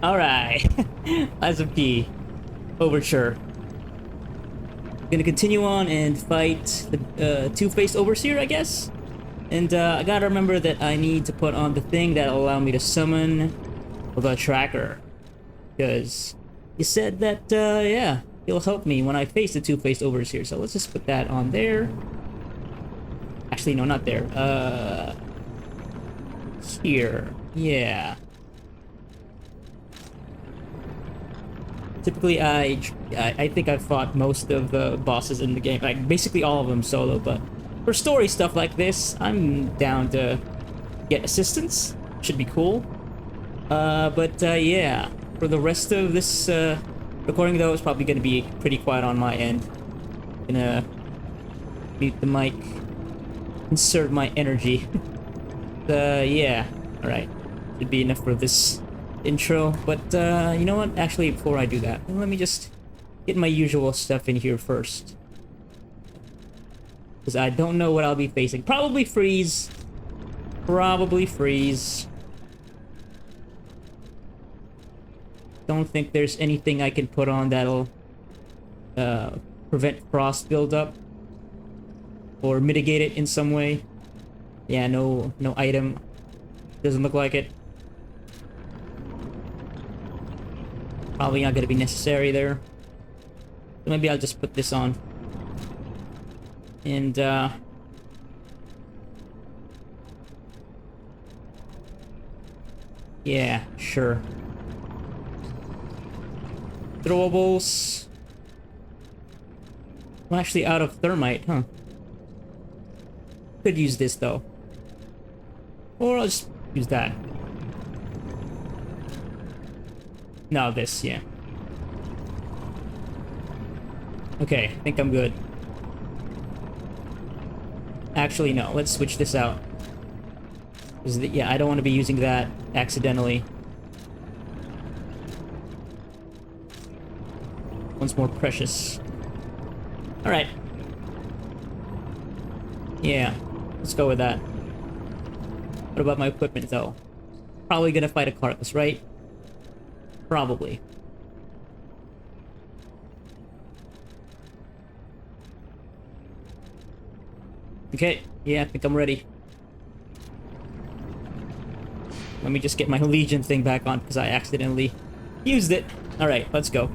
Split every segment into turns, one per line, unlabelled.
Alright. As of key. Overture. Gonna continue on and fight the two-faced overseer, I guess? And I gotta remember that I need to put on the thing that'll allow me to summon the tracker. Because you said that, yeah, it'll help me when I face the two-faced overseer. So let's just put that on there. Actually, no, not there. Here. Yeah. Typically, I think I've fought most of the bosses in the game, like basically all of them solo, but for story stuff like this, I'm down to get assistance. Should be cool. Yeah, for the rest of this recording though, it's probably gonna be pretty quiet on my end. Gonna mute the mic, conserve my energy. Yeah, alright. Should be enough for this intro, but you know what, actually before I do that, let me just get my usual stuff in here first, because I don't know what I'll be facing. Probably freeze. Don't think there's anything I can put on that'll prevent frost buildup or mitigate it in some way. Yeah, no item. Doesn't look like it. Probably not gonna be necessary there. So maybe I'll just put this on. And yeah, sure. Throwables. I'm actually out of thermite, huh? Could use this though. Or I'll just use that. No, this, yeah. Okay, I think I'm good. Actually, no, let's switch this out. Yeah, I don't want to be using that accidentally. One's more precious. Alright. Yeah, let's go with that. What about my equipment, though? Probably gonna fight a Carcass, right? Probably. Okay, yeah, I think I'm ready. Let me just get my Legion thing back on, because I accidentally used it. Alright, let's go.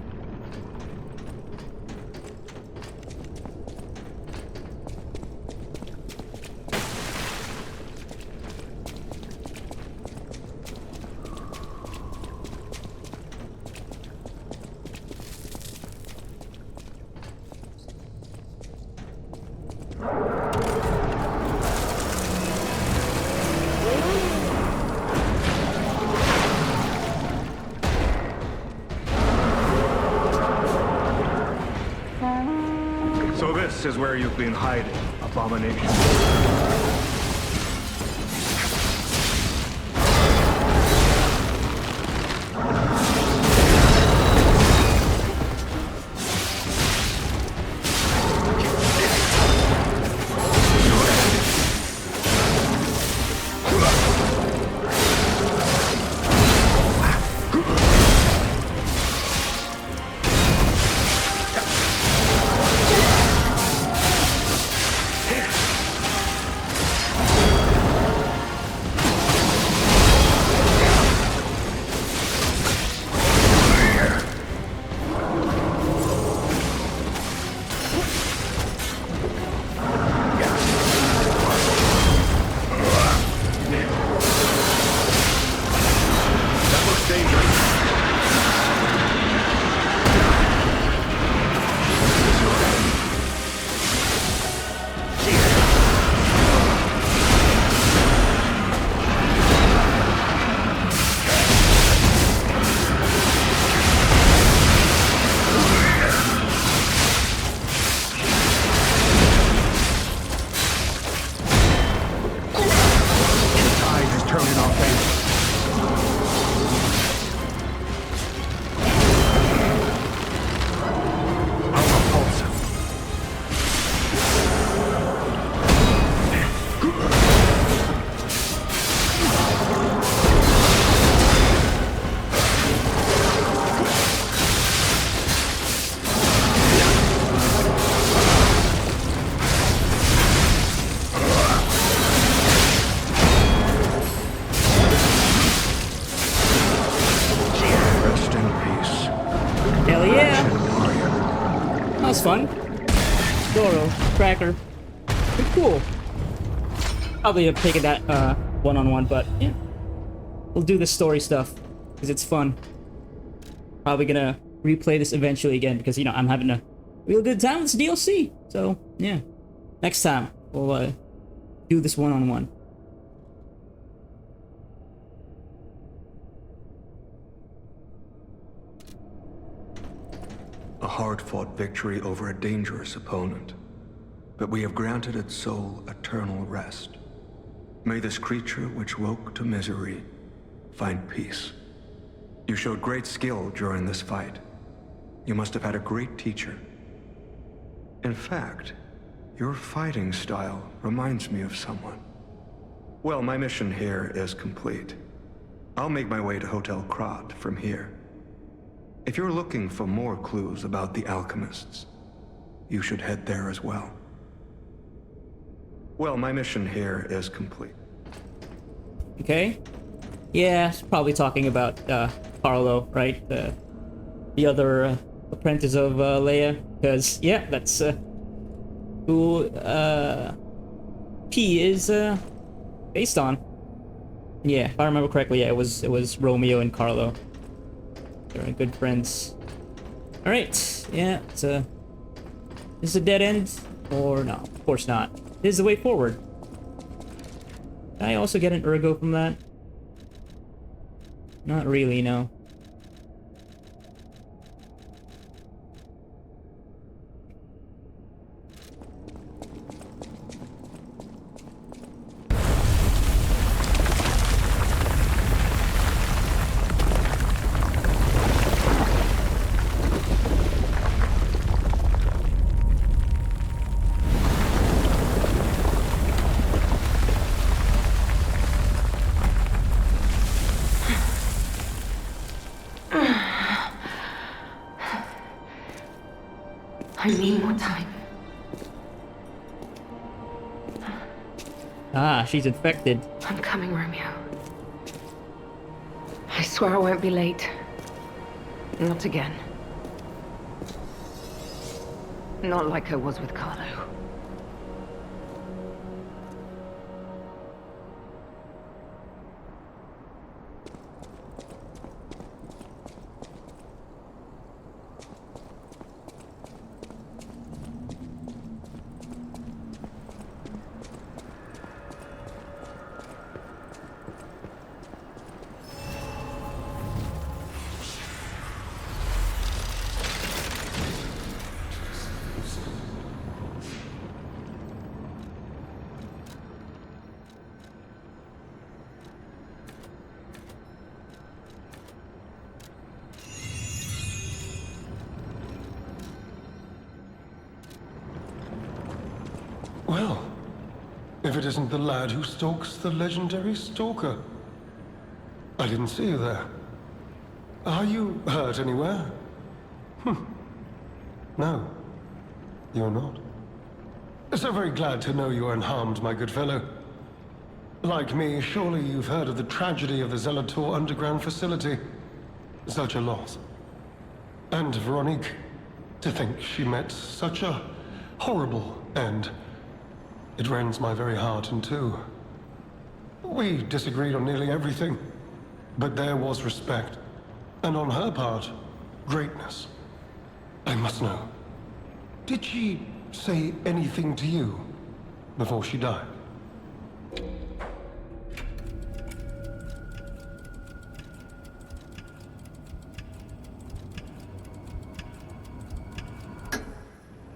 So this is where you've been hiding, Abomination.
fun. Doro, Cracker. Pretty cool. Probably have taken that one-on-one, but yeah. We'll do the story stuff because it's fun. Probably gonna replay this eventually again because, you know, I'm having a real good time with this DLC. So, yeah. Next time, we'll do this one-on-one.
A hard-fought victory over a dangerous opponent. But we have granted its soul eternal rest. May this creature which woke to misery find peace. You showed great skill during this fight. You must have had a great teacher. In fact, your fighting style reminds me of someone. Well, my mission here is complete. I'll make my way to Hotel Krat from here. If you're looking for more clues about the alchemists, you should head there as well. Well, my mission here is complete.
Okay. Yeah, it's probably talking about Carlo, right? The other apprentice of Leia. Because, yeah, that's who P is based on. Yeah, if I remember correctly, yeah, it was Romeo and Carlo. They're good friends. Alright, yeah, it's is this a dead end? Or no, of course not. This is the way forward. Can I also get an ergo from that? Not really, no.
I need more time.
Ah, she's infected.
I'm coming, Romeo. I swear I won't be late. Not again. Not like I was with Carlo.
Well, if it isn't the lad who stalks the legendary stalker. I didn't see you there. Are you hurt anywhere? No, you're not. So very glad to know you are unharmed, my good fellow. Like me, surely you've heard of the tragedy of the Zelator underground facility. Such a loss. And Veronique, to think she met such a horrible end. It rends my very heart in two. We disagreed on nearly everything, but there was respect. And on her part, greatness. I must know, did she say anything to you before she died?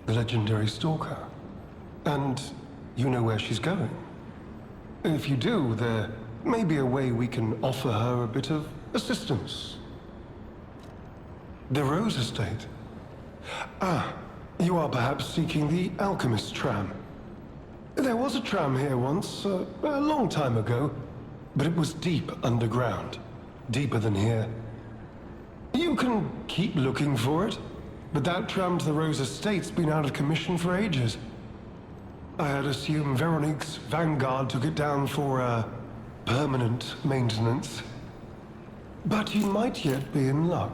The legendary stalker. And you know where she's going. If you do, there may be a way we can offer her a bit of assistance. The Rose Estate. Ah, you are perhaps seeking the Alchemist tram. There was a tram here once, a long time ago, but it was deep underground. Deeper than here. You can keep looking for it, but that tram to the Rose Estate's been out of commission for ages. I had assumed Veronique's Vanguard took it down for, permanent maintenance. But you might yet be in luck.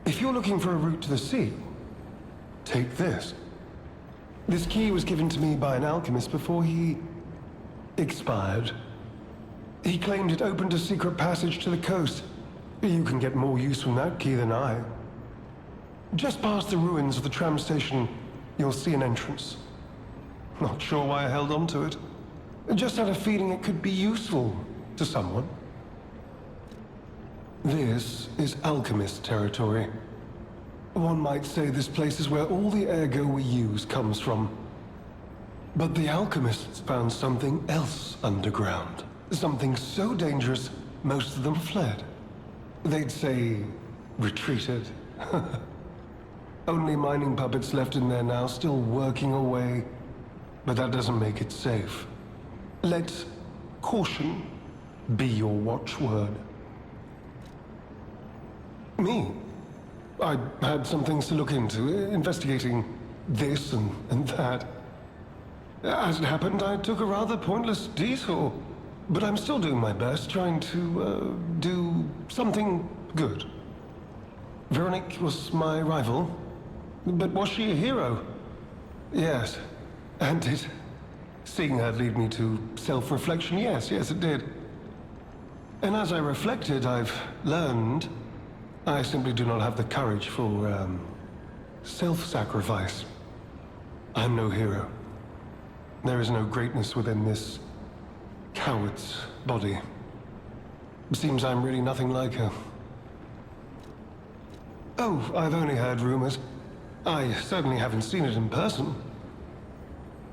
If you're looking for a route to the sea, Take this. This key was given to me by an alchemist before he expired. He claimed it opened a secret passage to the coast. You can get more use from that key than I. Just past the ruins of the tram station, you'll see an entrance. Not sure why I held on to it. Just had a feeling it could be useful to someone. This is alchemist territory. One might say this place is where all the ergo we use comes from. But the alchemists found something else underground. Something so dangerous, most of them fled. They'd say, retreated. Only mining puppets left in there now, still working away. But that doesn't make it safe. Let caution be your watchword. Me? I had some things to look into, investigating this and that. As it happened, I took a rather pointless detour. But I'm still doing my best, trying to, do something good. Veronique was my rival. But was she a hero? Yes. And did seeing her lead me to self-reflection? Yes, it did. And as I reflected, I've learned I simply do not have the courage for, self-sacrifice. I'm no hero. There is no greatness within this coward's body. It seems I'm really nothing like her. Oh, I've only heard rumors. I certainly haven't seen it in person.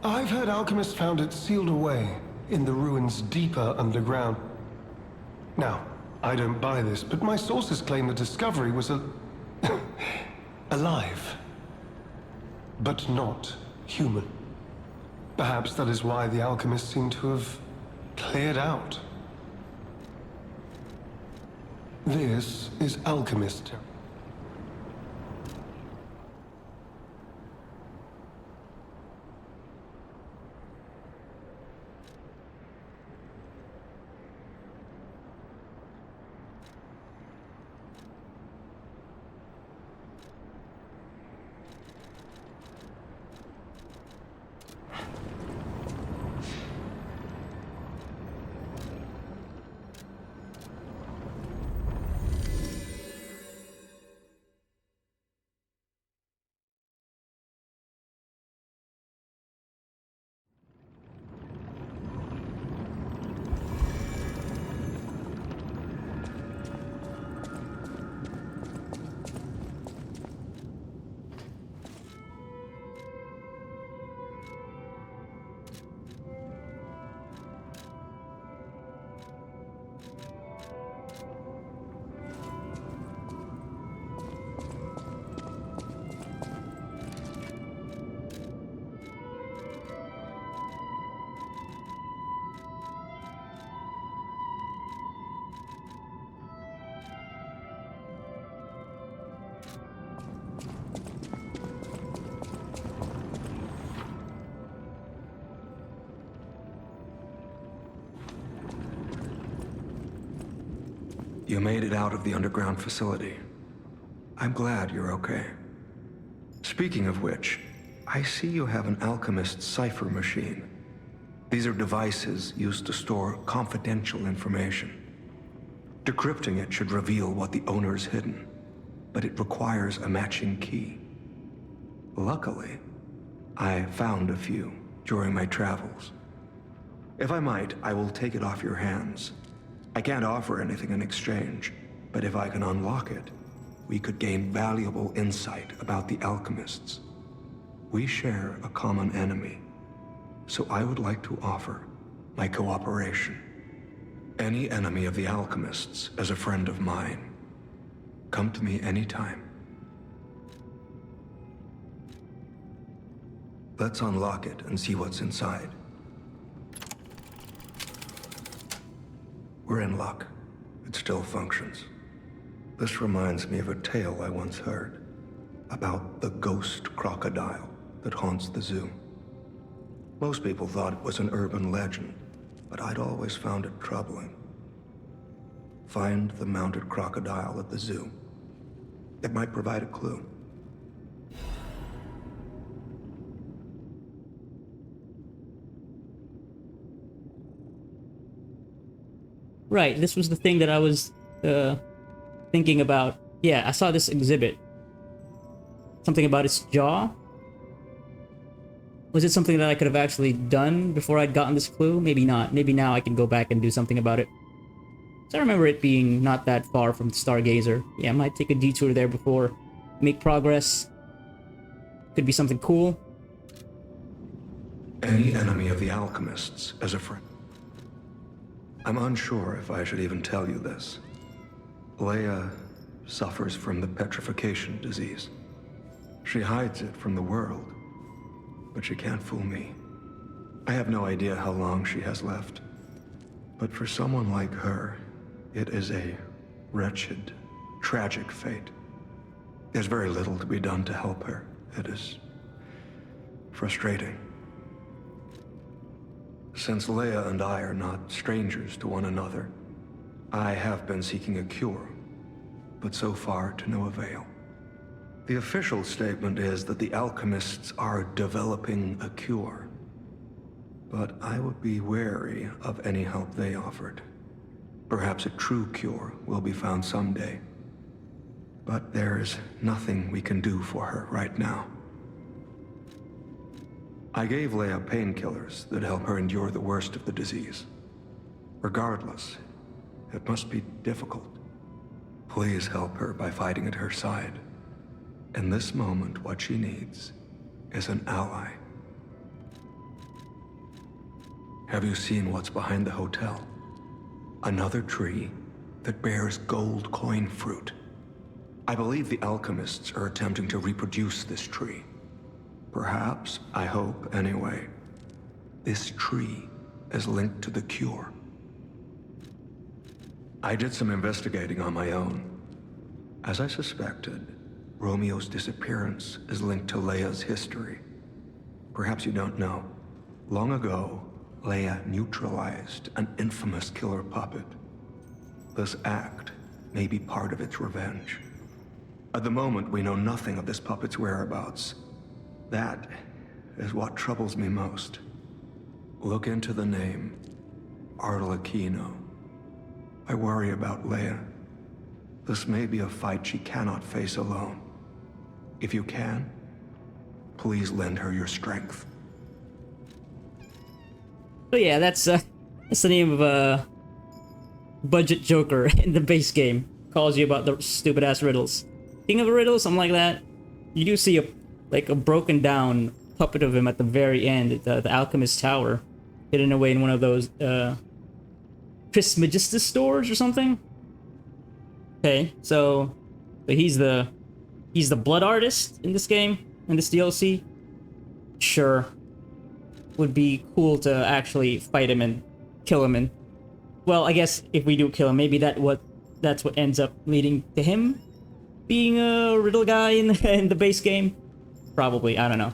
I've heard alchemists found it sealed away in the ruins deeper underground. Now, I don't buy this, but my sources claim the discovery was alive, but not human. Perhaps that is why the alchemists seem to have cleared out. This is alchemist territory.
You made it out of the underground facility. I'm glad you're okay. Speaking of which, I see you have an alchemist's cipher machine. These are devices used to store confidential information. Decrypting it should reveal what the owner's hidden, but it requires a matching key. Luckily, I found a few during my travels. If I might, I will take it off your hands. I can't offer anything in exchange, but if I can unlock it, we could gain valuable insight about the alchemists. We share a common enemy, so I would like to offer my cooperation. Any enemy of the alchemists is a friend of mine. Come to me anytime. Let's unlock it and see what's inside. We're in luck. It still functions. This reminds me of a tale I once heard about the ghost crocodile that haunts the zoo. Most people thought it was an urban legend, but I'd always found it troubling. Find the mounted crocodile at the zoo. It might provide a clue.
Right, this was the thing that I was thinking about. Yeah, I saw this exhibit. Something about its jaw? Was it something that I could have actually done before I'd gotten this clue? Maybe not. Maybe now I can go back and do something about it. So I remember it being not that far from the Stargazer. Yeah, I might take a detour there before make progress. Could be something cool.
Any enemy of the alchemists as a friend. I'm unsure if I should even tell you this. Leia suffers from the petrification disease. She hides it from the world, but she can't fool me. I have no idea how long she has left. But for someone like her, it is a wretched, tragic fate. There's very little to be done to help her. It is frustrating. Since Leia and I are not strangers to one another, I have been seeking a cure, but so far to no avail. The official statement is that the alchemists are developing a cure, but I would be wary of any help they offered. Perhaps a true cure will be found someday, but there is nothing we can do for her right now. I gave Leia painkillers that help her endure the worst of the disease. Regardless, it must be difficult. Please help her by fighting at her side. In this moment, what she needs is an ally. Have you seen what's behind the hotel? Another tree that bears gold coin fruit. I believe the alchemists are attempting to reproduce this tree. Perhaps, I hope anyway, this tree is linked to the cure. I did some investigating on my own. As I suspected, Romeo's disappearance is linked to Leia's history. Perhaps you don't know. Long ago, Leia neutralized an infamous killer puppet. This act may be part of its revenge. At the moment, we know nothing of this puppet's whereabouts. That is what troubles me most. Look into the name, Arlecchino. I worry about Leia. This may be a fight she cannot face alone. If you can, please lend her your strength.
So yeah, that's the name of a budget joker in the base game. Calls you about the stupid ass riddles. King of a riddle, something like that. You do see a broken down puppet of him at the very end at the Alchemist Tower, hidden away in one of those Trismegistus stores or something. Okay, so he's the blood artist in this game, in this DLC. Sure, would be cool to actually fight him and kill him. And well, I guess if we do kill him, maybe that's what ends up leading to him being a riddle guy in the base game. Probably, I don't know.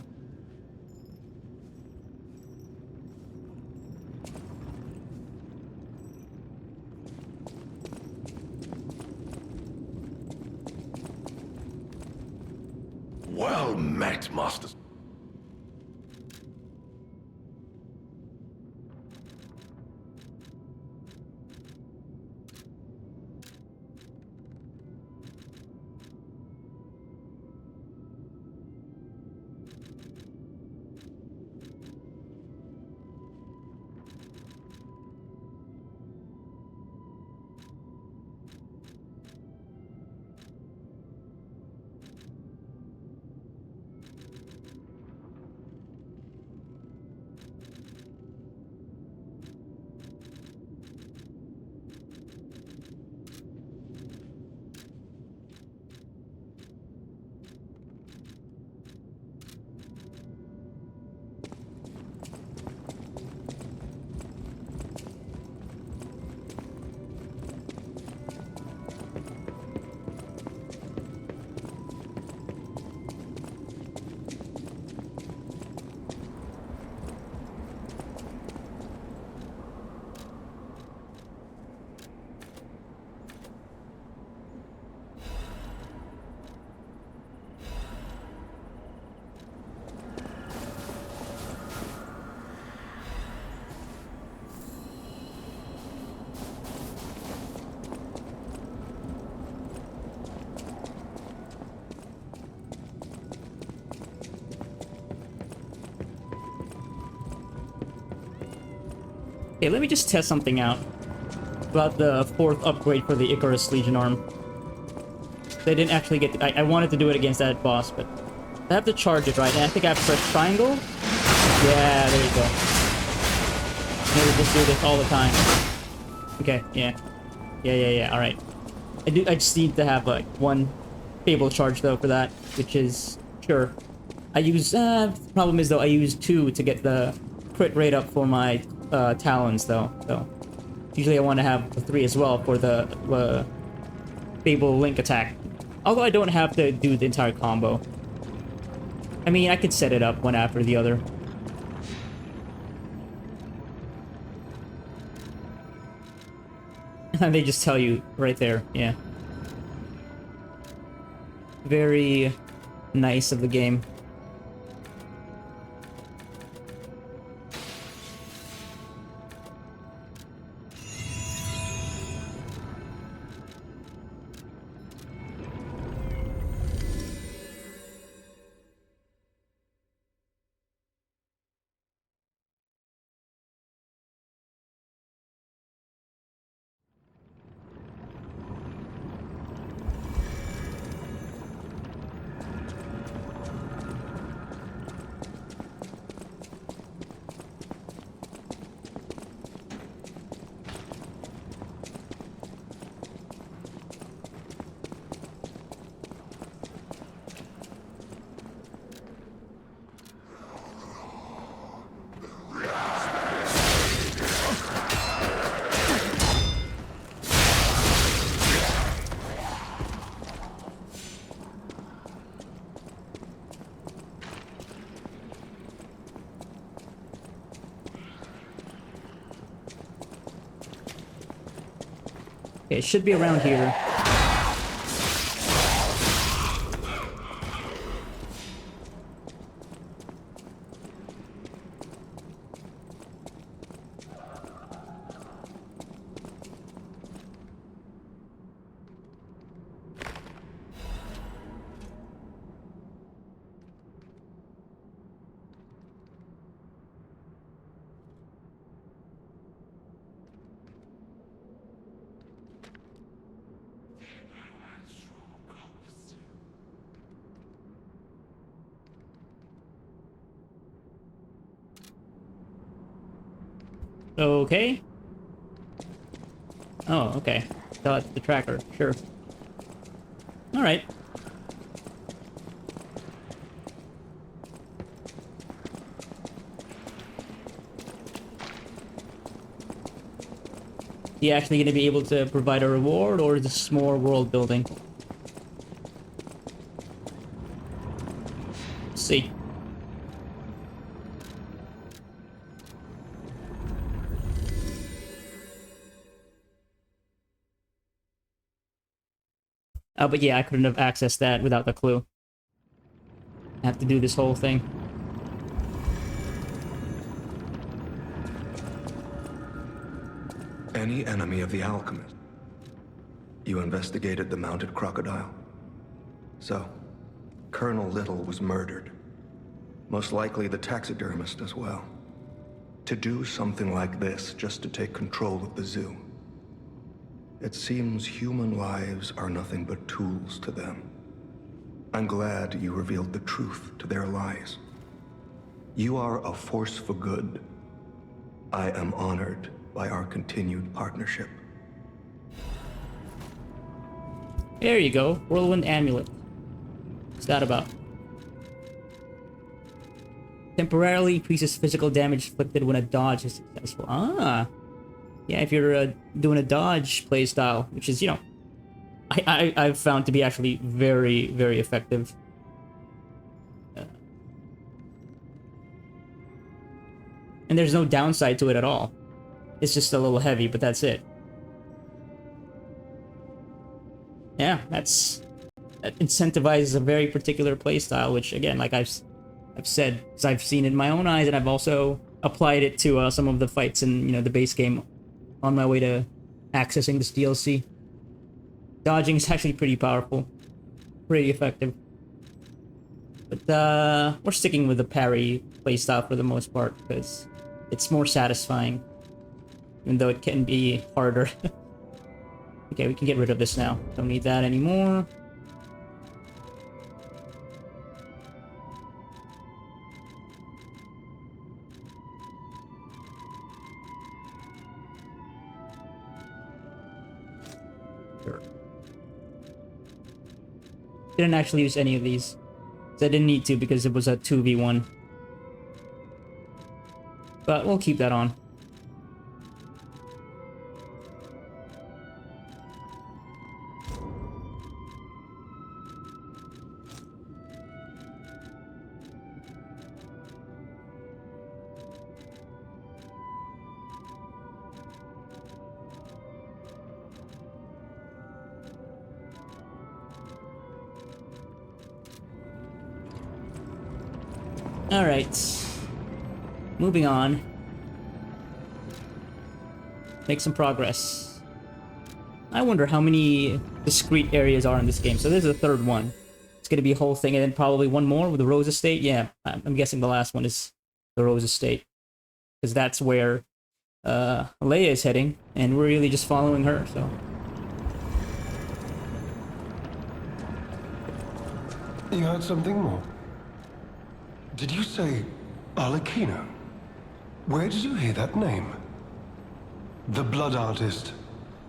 Well met, Master.
Okay, let me just test something out about the 4th upgrade for the Icarus Legion arm. They didn't actually get... I wanted to do it against that boss, but I have to charge it, right? And I think I have to press triangle? Yeah, there you go. Maybe just do this all the time. Okay, yeah. Yeah, alright. I just need to have, like, one Fable charge, though, for that, which is... Sure. I use... problem is, though, I use 2 to get the crit rate up for my Talons, though, so... Usually I want to have the 3 as well for the Fable Link attack. Although I don't have to do the entire combo. I mean, I could set it up one after the other. And they just tell you right there, yeah. Very nice of the game. Okay, it should be around here. Okay. Oh, okay. So it's the tracker, sure. Alright. He actually going to be able to provide a reward, or is this more world building? Let's see. Oh, but yeah, I couldn't have accessed that without the clue. I have to do this whole thing.
Any enemy of the alchemist? You investigated the mounted crocodile. So, Colonel Little was murdered. Most likely the taxidermist as well. To do something like this just to take control of the zoo. It seems human lives are nothing but tools to them. I'm glad you revealed the truth to their lies. You are a force for good. I am honored by our continued partnership.
There you go. Whirlwind Amulet. What's that about? Temporarily increases physical damage inflicted when a dodge is successful. Ah. Yeah, if you're doing a dodge playstyle, which is, you know, I've found to be actually very, very effective. And there's no downside to it at all. It's just a little heavy, but that's it. Yeah, that incentivizes a very particular playstyle, which again, like I've said, because I've seen it in my own eyes, and I've also applied it to some of the fights in, you know, the base game on my way to accessing this DLC. Dodging is actually pretty powerful, pretty effective. But we're sticking with the parry playstyle for the most part because it's more satisfying. even though it can be harder. Okay, we can get rid of this now. Don't need that anymore. Sure. Didn't actually use any of these. So I didn't need to because it was a 2v1. But we'll keep that on. Alright. Moving on. Make some progress. I wonder how many discrete areas are in this game. So this is the third one. It's gonna be a whole thing, and then probably one more with the Rose Estate. Yeah, I'm guessing the last one is the Rose Estate. Because that's where Leia is heading, and we're really just following her, so...
You heard something more? Did you say Arlecchino? Where did you hear that name? The blood artist.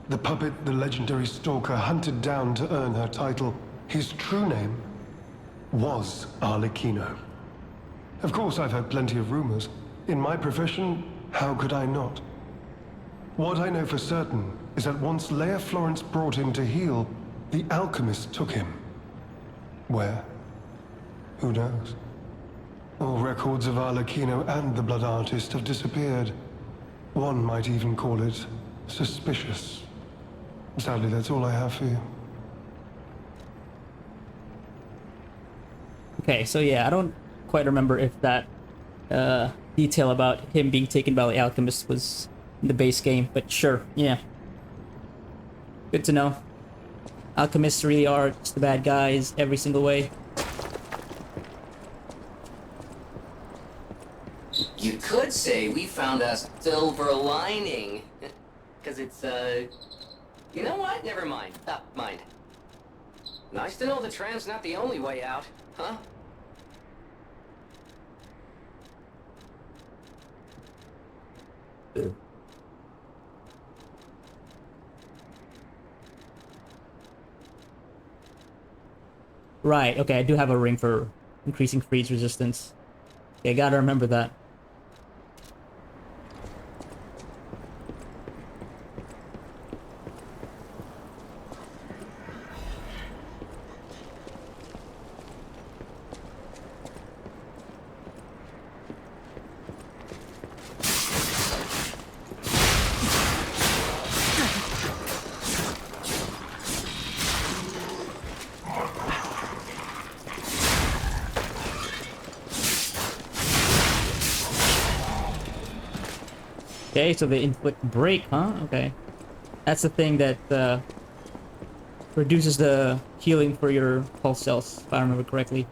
The puppet the legendary stalker hunted down to earn her title. His true name was Arlecchino. Of course, I've heard plenty of rumors. In my profession, how could I not? What I know for certain is that once Leia Florence brought him to heal, the alchemist took him. Where? Who knows? All records of Arlecchino and the blood artist have disappeared. One might even call it suspicious. Sadly, that's all I have for you.
Okay, so yeah, I don't quite remember if that detail about him being taken by the alchemist was in the base game, but sure, yeah. Good to know. Alchemists really are just the bad guys every single way.
You could say we found a silver lining. Because it's, You know what? Never mind. Mind. Nice to know the tram's not the only way out, huh?
Right, okay, I do have a ring for increasing freeze resistance. Okay, gotta remember that. Okay, so they inflict break, huh? Okay. That's the thing that reduces the healing for your pulse cells, if I remember correctly.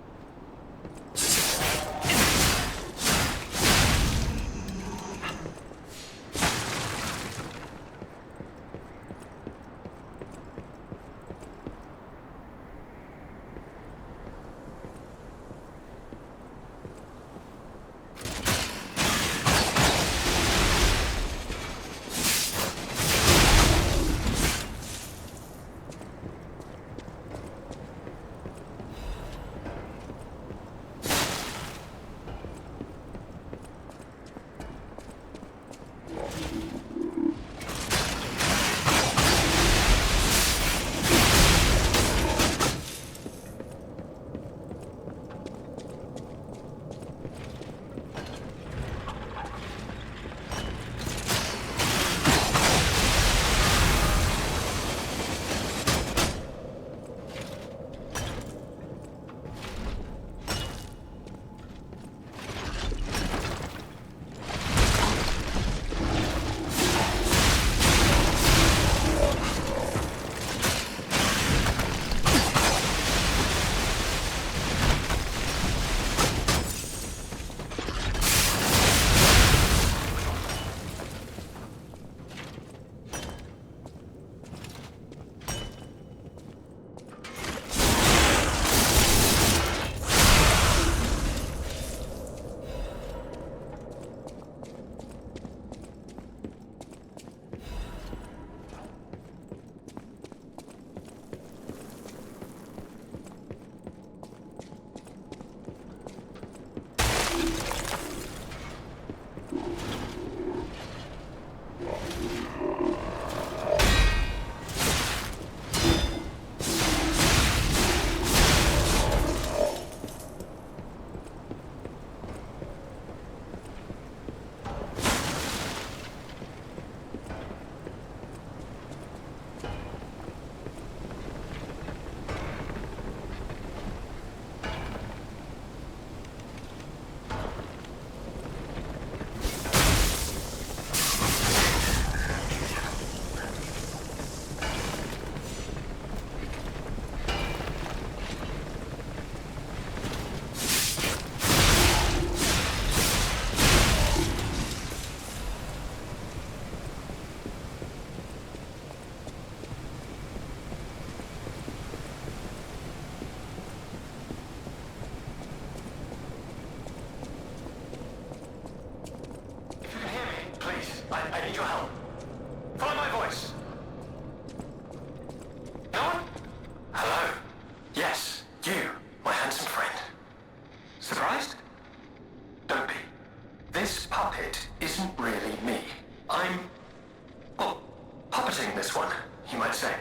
you might say.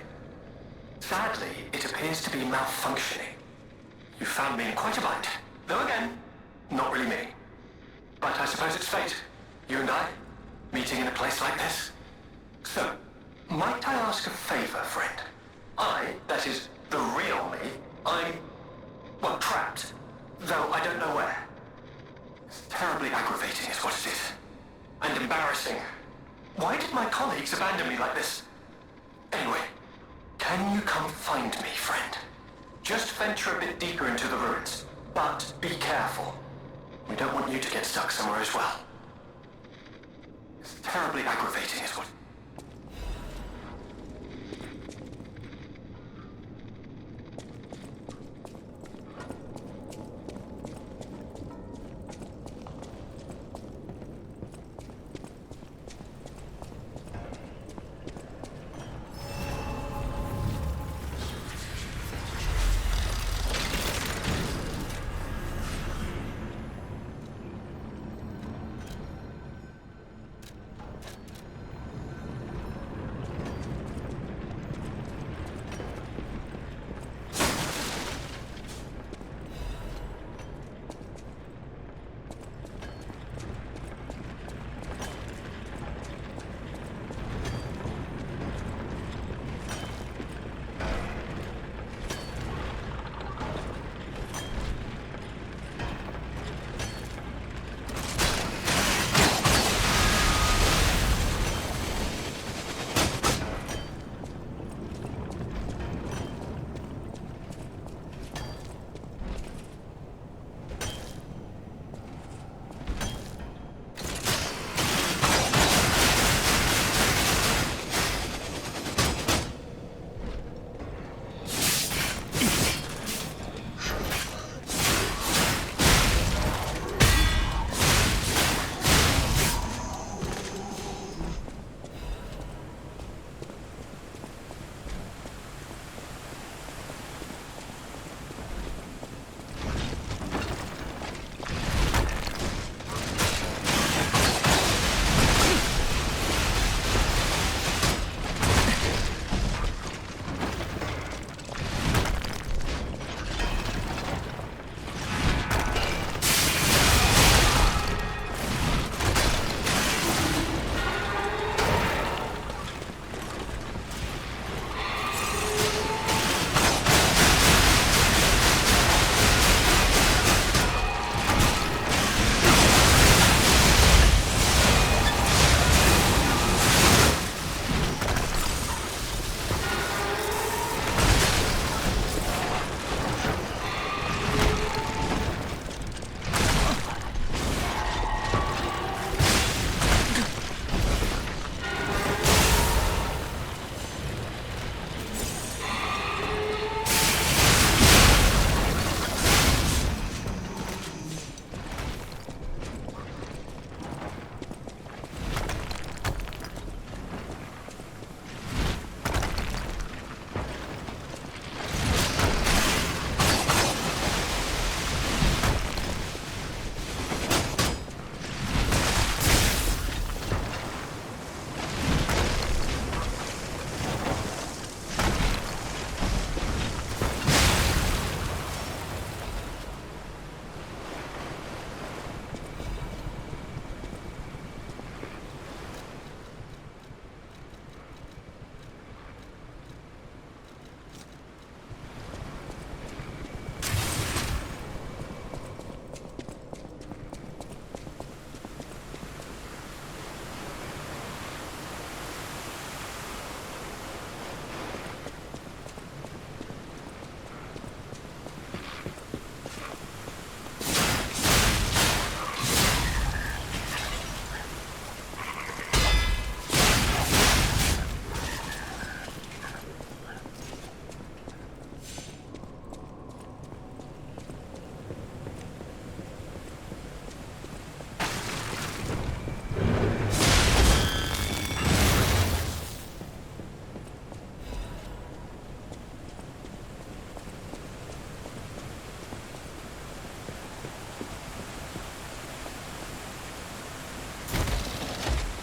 Sadly, it appears to be malfunctioning. You found me in quite a bind. Though again, not really me. But I suppose it's fate. You and I, meeting in a place like this. So, might I ask a favor, friend? That is, the real me, I'm, well, trapped. Though I don't know where. It's terribly aggravating is what it is. And embarrassing. Why did my colleagues abandon me like this? Anyway, can you come find me, friend? Just venture a bit deeper into the ruins. But be careful. We don't want you to get stuck somewhere as well. It's terribly aggravating is what...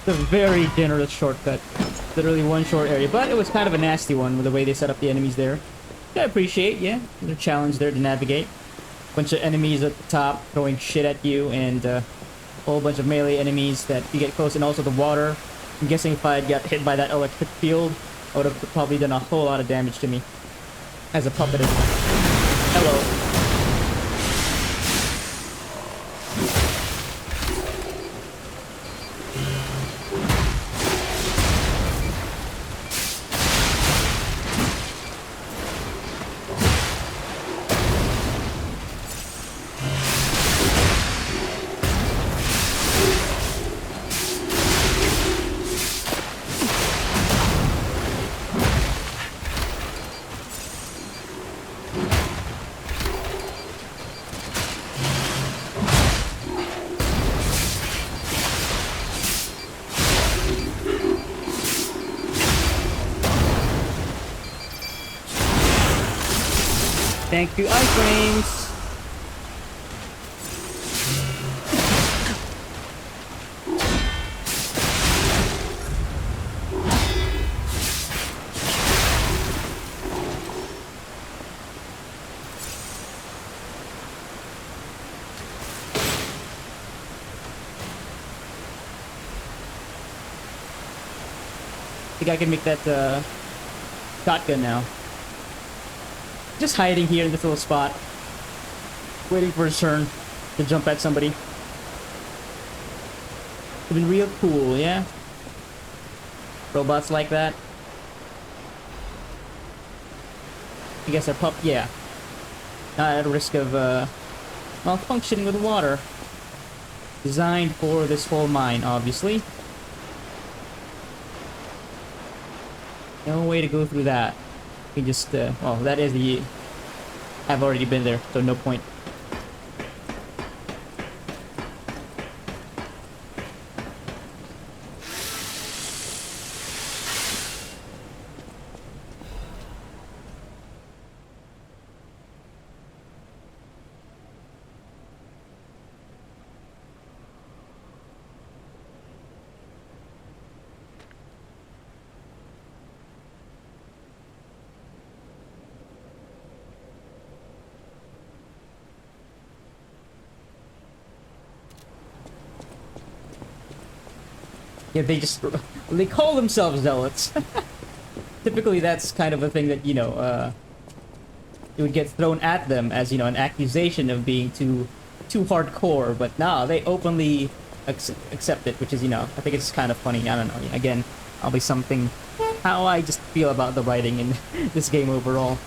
a very generous shortcut. Literally one short area, but it was kind of a nasty one with the way they set up the enemies there. I appreciate, yeah, the challenge there to navigate. Bunch of enemies at the top throwing shit at you, and a whole bunch of melee enemies that you get close, and also the water. I'm guessing if I got hit by that electric field, I would have probably done a whole lot of damage to me as a puppet. Hello. Thank you, iframes. I think I can make that shotgun now. Just hiding here in this little spot, waiting for his turn to jump at somebody. It's been real cool, yeah? Robots like that. I guess they're yeah. Not at risk of malfunctioning with water. Designed for this whole mine, obviously. No way to go through that. You just, well, that is the... I've already been there, so no point. Yeah, they call themselves zealots. Typically that's kind of a thing that, you know, it would get thrown at them as, you know, an accusation of being too hardcore, but nah, they openly accept it, which is, you know, I think it's kind of funny. I don't know, again, probably something, how I just feel about the writing in this game overall.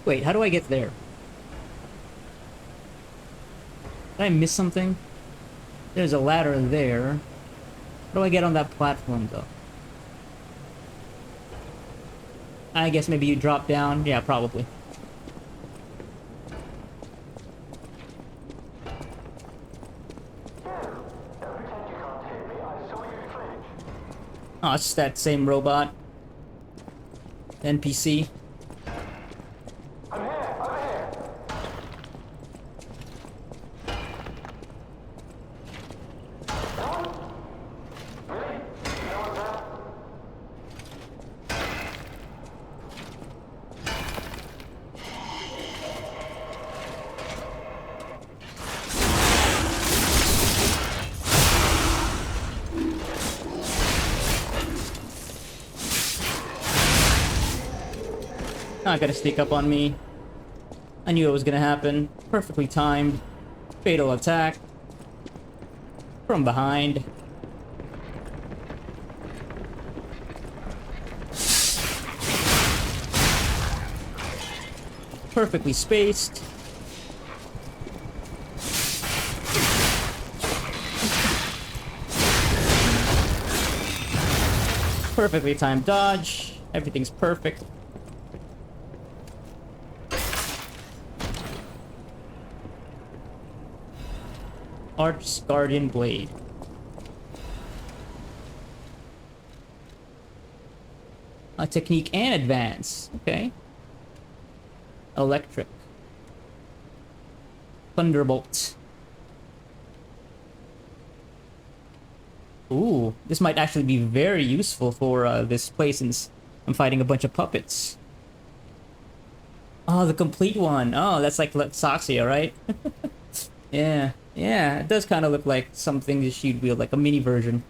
Wait, how do I get there? Did I miss something? There's a ladder there. How do I get on that platform, though? I guess maybe you drop down. Yeah, probably. Oh, it's just that same robot. NPC. Not gonna sneak up on me. I knew it was gonna happen. Perfectly timed. Fatal attack. From behind. Perfectly spaced. Perfectly timed dodge. Everything's perfect. Arch Guardian Blade. A technique and advance. Okay. Electric. Thunderbolt. Ooh, this might actually be very useful for this place since I'm fighting a bunch of puppets. Oh, the complete one. Oh, that's like Saxia, right? Yeah, yeah, it does kind of look like something that she'd wield, like a mini version.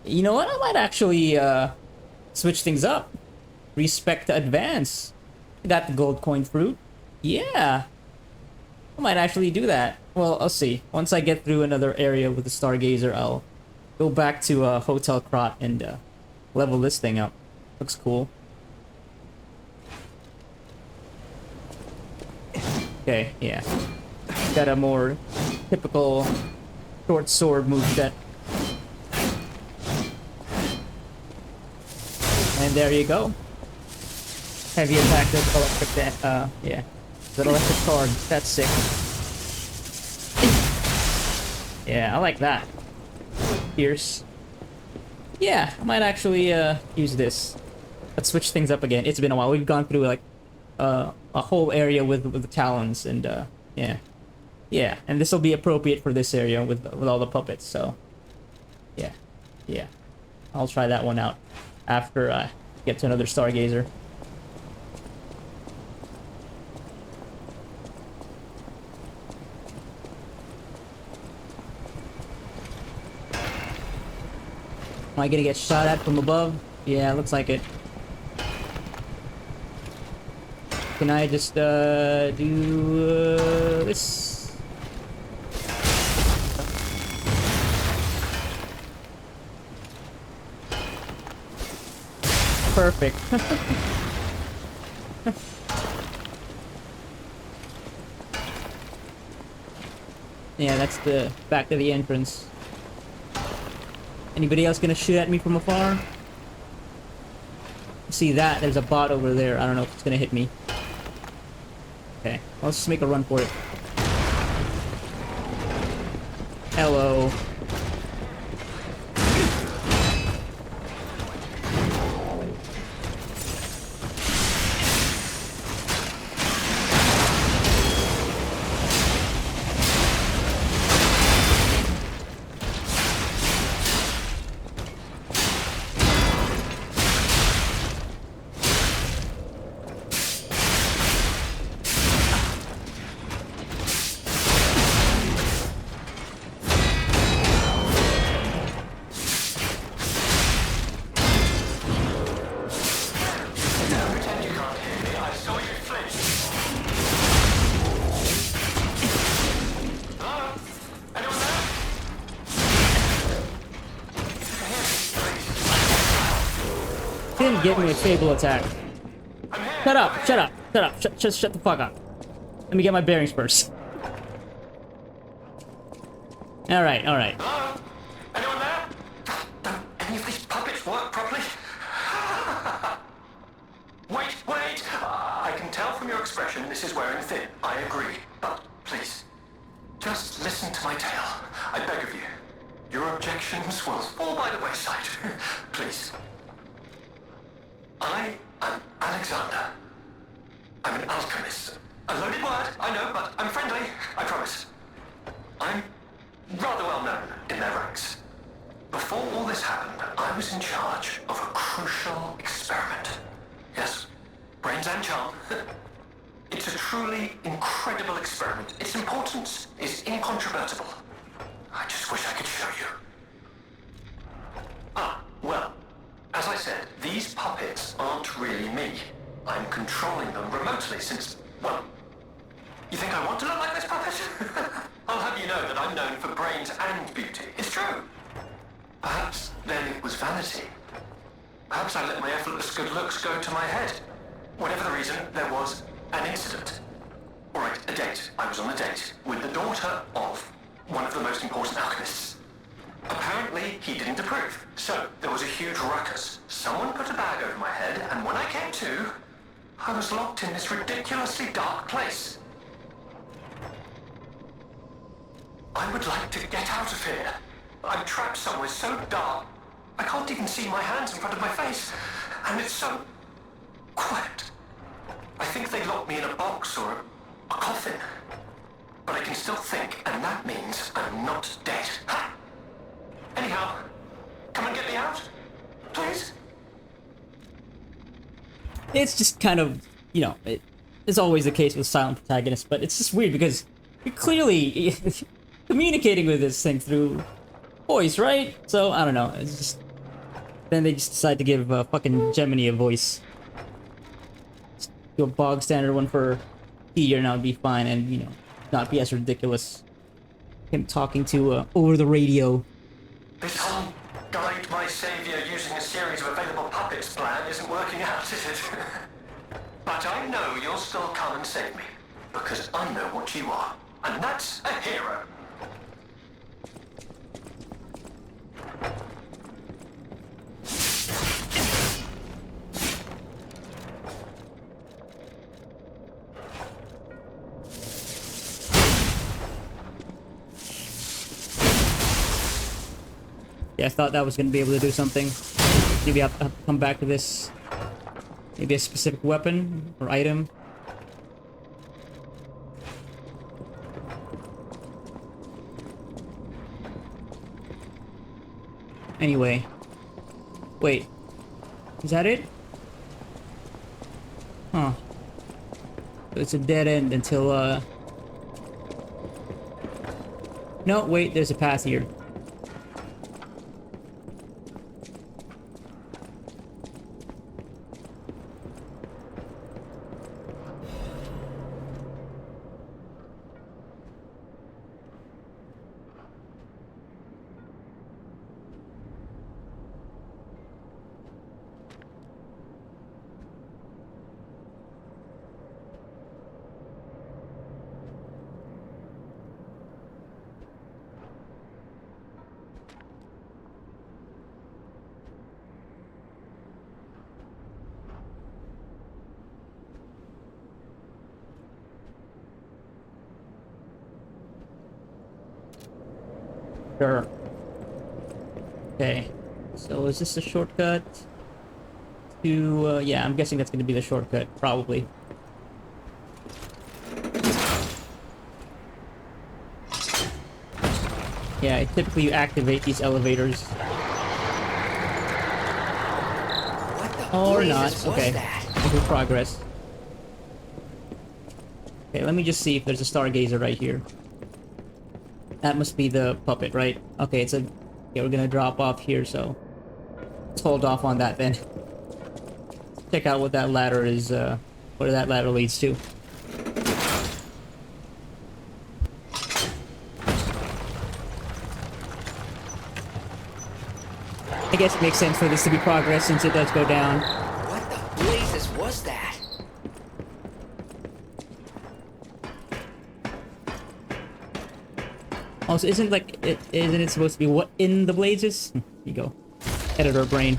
You know what? I might actually switch things up. Respect to advance. Got the gold coin fruit. Yeah. I might actually do that. Well, I'll see. Once I get through another area with the Stargazer, I'll go back to Hotel Krot and level this thing up. Looks cool. Okay, yeah. Got a more typical short sword moveset. And there you go. Heavy attack with electric, yeah. That electric card, that's sick. Yeah, I like that. Fierce. Yeah, I might actually, use this. Let's switch things up again. It's been a while. We've gone through, like, a whole area with the talons, and, yeah. Yeah, and this will be appropriate for this area with all the puppets, so... Yeah. Yeah. I'll try that one out after I get to another Stargazer. Am I gonna get shot at from above? Yeah, looks like it. Can I just, do, this? Perfect. Yeah, that's the back to the entrance. Anybody else gonna shoot at me from afar? See that? There's a bot over there. I don't know if it's gonna hit me. Okay, let's just make a run for it. Hello. Didn't give me a stable attack. Shut up! Shut up! Shut up! Shut the fuck up. Let me get my bearings first. Alright, alright.
Hello? Anyone there? Don't any of these puppets work properly? Wait! I can tell from your expression this is wearing thin. I agree. But please, just listen to my tale. I beg of you. Your objections will fall by the wayside. Please. I am Alexander. I'm an alchemist. A loaded word, I know, but I'm friendly, I promise. I'm rather well known in their ranks. Before all this happened, I was in charge of a crucial experiment. Yes, brains and charm. It's a truly incredible experiment. Its importance is incontrovertible. I just wish I could show you. Well, as I said, these puppets aren't really me. I'm controlling them remotely since, well, you think I want to look like this puppet? I'll have you know that I'm known for brains and beauty. It's true. Perhaps then it was vanity. Perhaps I let my effortless good looks go to my head. Whatever the reason, there was an incident. All right, a date. I was on a date with the daughter of one of the most important alchemists. Apparently, he didn't approve. So, there was a huge ruckus. Someone put a bag over my head, and when I came to, I was locked in this ridiculously dark place. I would like to get out of here. I'm trapped somewhere so dark, I can't even see my hands in front of my face. And it's so quiet. I think they locked me in a box or a coffin. But I can still think, and that means I'm not dead. Ha! Anyhow, come and get me out, please.
It's just kind of, you know, it's always the case with silent protagonists, but it's just weird because you're clearly communicating with this thing through voice, right? So, I don't know, it's just... Then they just decide to give fucking Gemini a voice. Just do a bog standard one for Peter and that would be fine, and, you know, not be as ridiculous. Him talking to, over the radio.
This whole guide my savior using a series of available puppets plan isn't working out, is it? But I know you'll still come and save me, because I know what you are, and that's a hero.
Yeah, I thought that was going to be able to do something. Maybe I'll have to come back to this. Maybe a specific weapon or item. Anyway. Wait. Is that it? Huh. So it's a dead end until, No, wait, there's a path here. Sure. Okay. So is this a shortcut? To, yeah, I'm guessing that's gonna be the shortcut, probably. Yeah, typically you activate these elevators. Or not. Okay. Good progress. Okay, let me just see if there's a stargazer right here. That must be the puppet, right? Okay, it's a... Yeah, we're gonna drop off here, so... Let's hold off on that then. Check out what that ladder is, where that ladder leads to. I guess it makes sense for this to be progress since it does go down.
What the blazes was that?
Also, isn't it supposed to be what in the blazes? Here you go. Editor brain.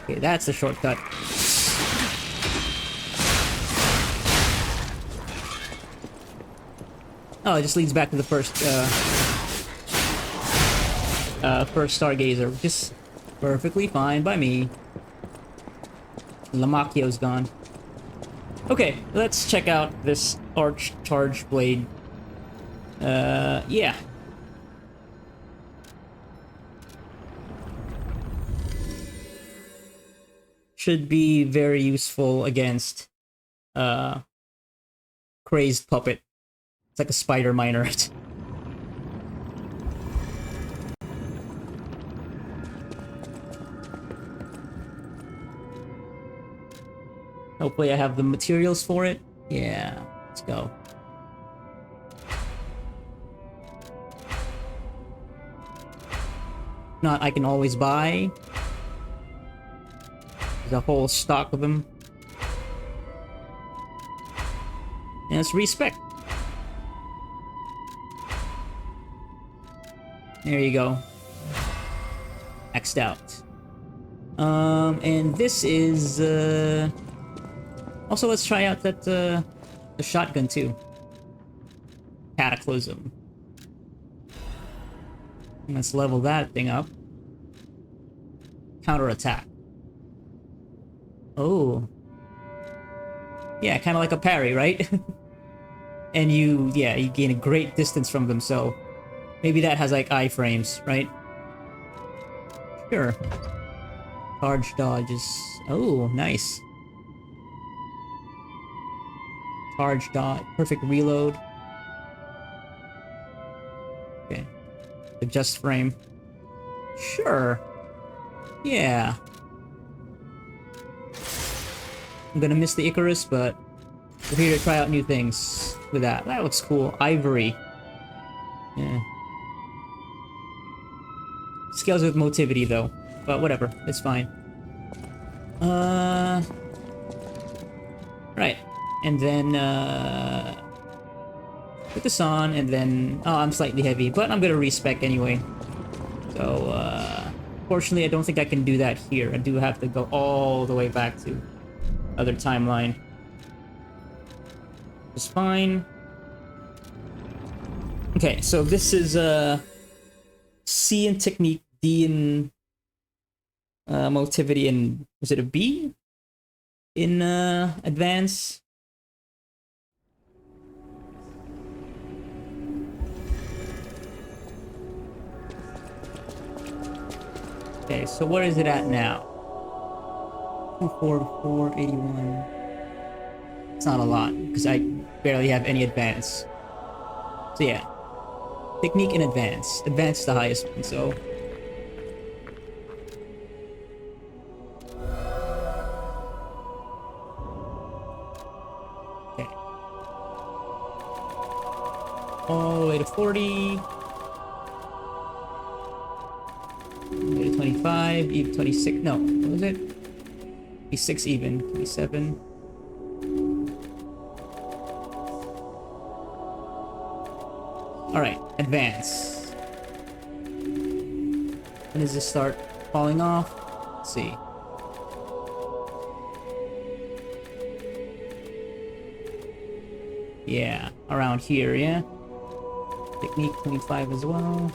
Okay, that's the shortcut. Oh, it just leads back to the first Stargazer, which is perfectly fine by me. Lamacchio's gone. Okay, let's check out this Arch Charge Blade. Yeah. Should be very useful against, Crazed Puppet. It's like a spider miner. Hopefully I have the materials for it. Yeah, let's go. If not, I can always buy. There's a whole stock of them. And it's respec. There you go. Maxed out. And this is, Also, let's try out that the shotgun too. Cataclysm. And let's level that thing up. Counterattack. Oh. Yeah, kind of like a parry, right? And you gain a great distance from them, so maybe that has like iframes, right? Sure. Charge dodges. Oh, nice. Charge dodge. Perfect reload. Okay. Adjust frame. Sure. Yeah. I'm gonna miss the Icarus, but we're here to try out new things with that. That looks cool. Ivory. Yeah. Scales with motivity, though. But whatever. It's fine. Right. And then, put this on, and then... Oh, I'm slightly heavy, but I'm gonna respec anyway. So, fortunately, I don't think I can do that here. I do have to go all the way back to other timeline. It's fine. Okay, so this is, C in technique, D in, motivity, and... Was it a B? In, advance? Okay, so what is it at now? 244, 81. It's not a lot, because I barely have any advance. So yeah. Technique in advance. Advance is the highest one, so... Okay. All the way to 40. All the way to 25, even 26. No, what was it? 26 even. 27. Alright, advance. When does this start falling off? Let's see. Yeah, around here, yeah? Technique 25 as well.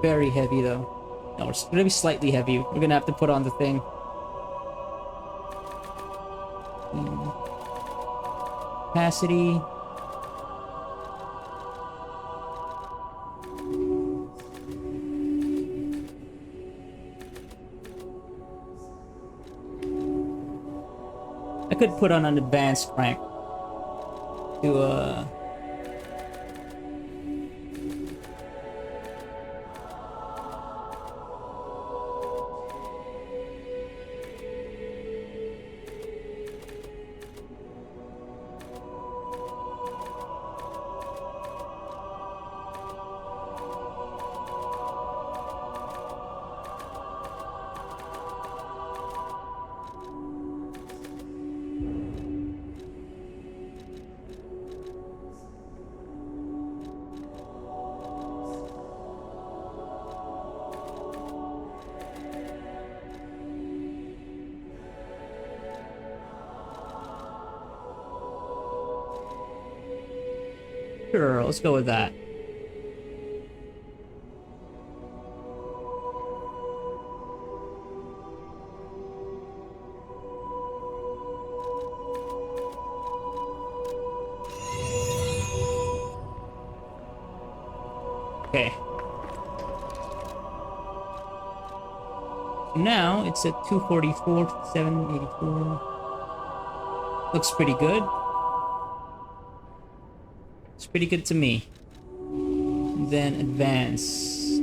Very heavy though. No, it's gonna be slightly heavy. We're gonna have to put on the thing. Capacity. I could put on an advanced crank to Sure, let's go with that. Okay. Now it's at 244, 784. Looks pretty good. It's pretty good to me. And then advance.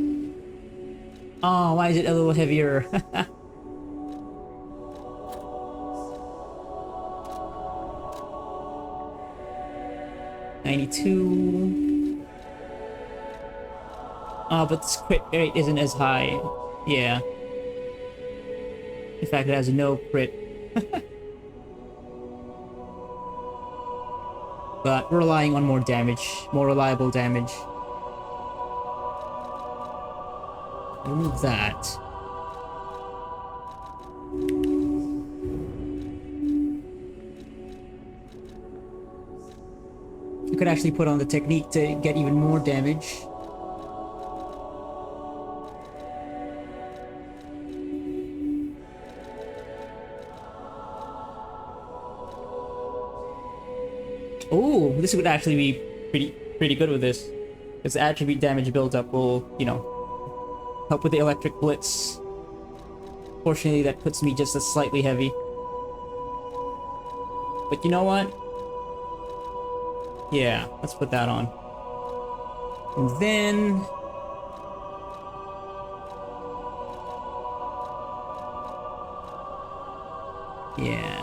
Oh, why is it a little heavier? $92. Oh, but this crit rate isn't as high. Yeah. In fact, it has no crit. But we're relying on more damage, more reliable damage. Remove that. You could actually put on the technique to get even more damage. Oh, this would actually be pretty good with this. Because the attribute damage buildup will, you know, help with the electric blitz. Fortunately, that puts me just a slightly heavy. But you know what? Yeah, let's put that on. And then... yeah.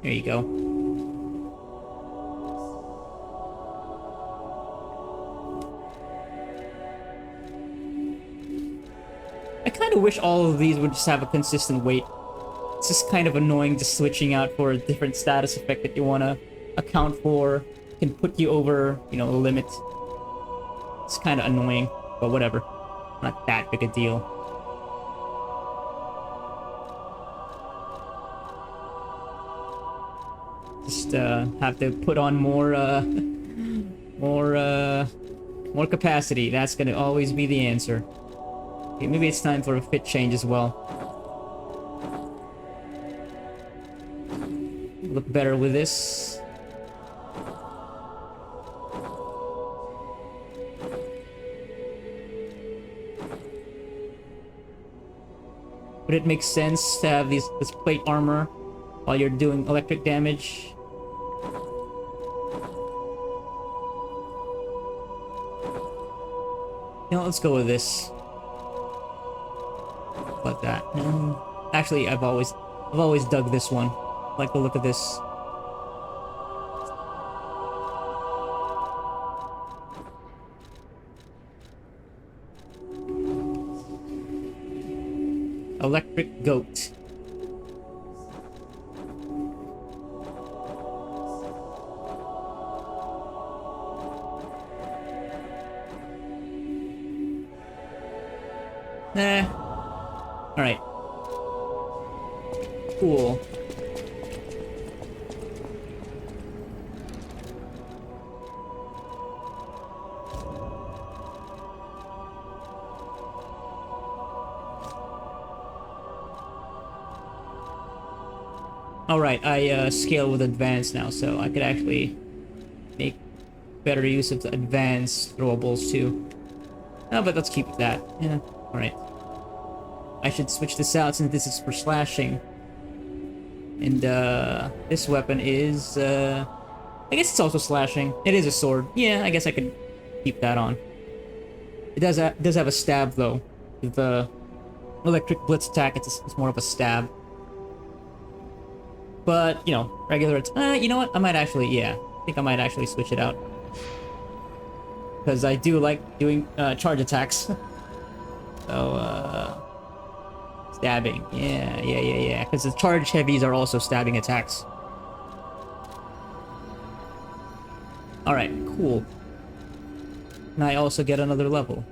There you go. I kind of wish all of these would just have a consistent weight. It's just kind of annoying just switching out for a different status effect that you want to account for. Can put you over, you know, the limit. It's kind of annoying, but whatever. Not that big a deal. Just have to put on more more capacity. That's gonna always be the answer. Okay, maybe it's time for a fit change as well. Look better with this. Would it make sense to have this plate armor while you're doing electric damage? You know, let's go with this. Like that. Actually, I've always dug this one. I like the look of this. Electric goat. Nah. Alright. Cool. Alright, I scale with advanced now, so I could actually make better use of the advanced throwables too. Oh, but let's keep that. Yeah, alright. I should switch this out since this is for slashing. And this weapon is I guess it's also slashing. It is a sword. Yeah, I guess I could keep that on. It does have a stab though. The electric blitz attack, it's more of a stab. But, you know, regular you know what? I might actually, yeah. I think I might actually switch it out. Because I do like doing charge attacks. So, stabbing. Yeah. Because the charge heavies are also stabbing attacks. Alright, cool. And I also get another level.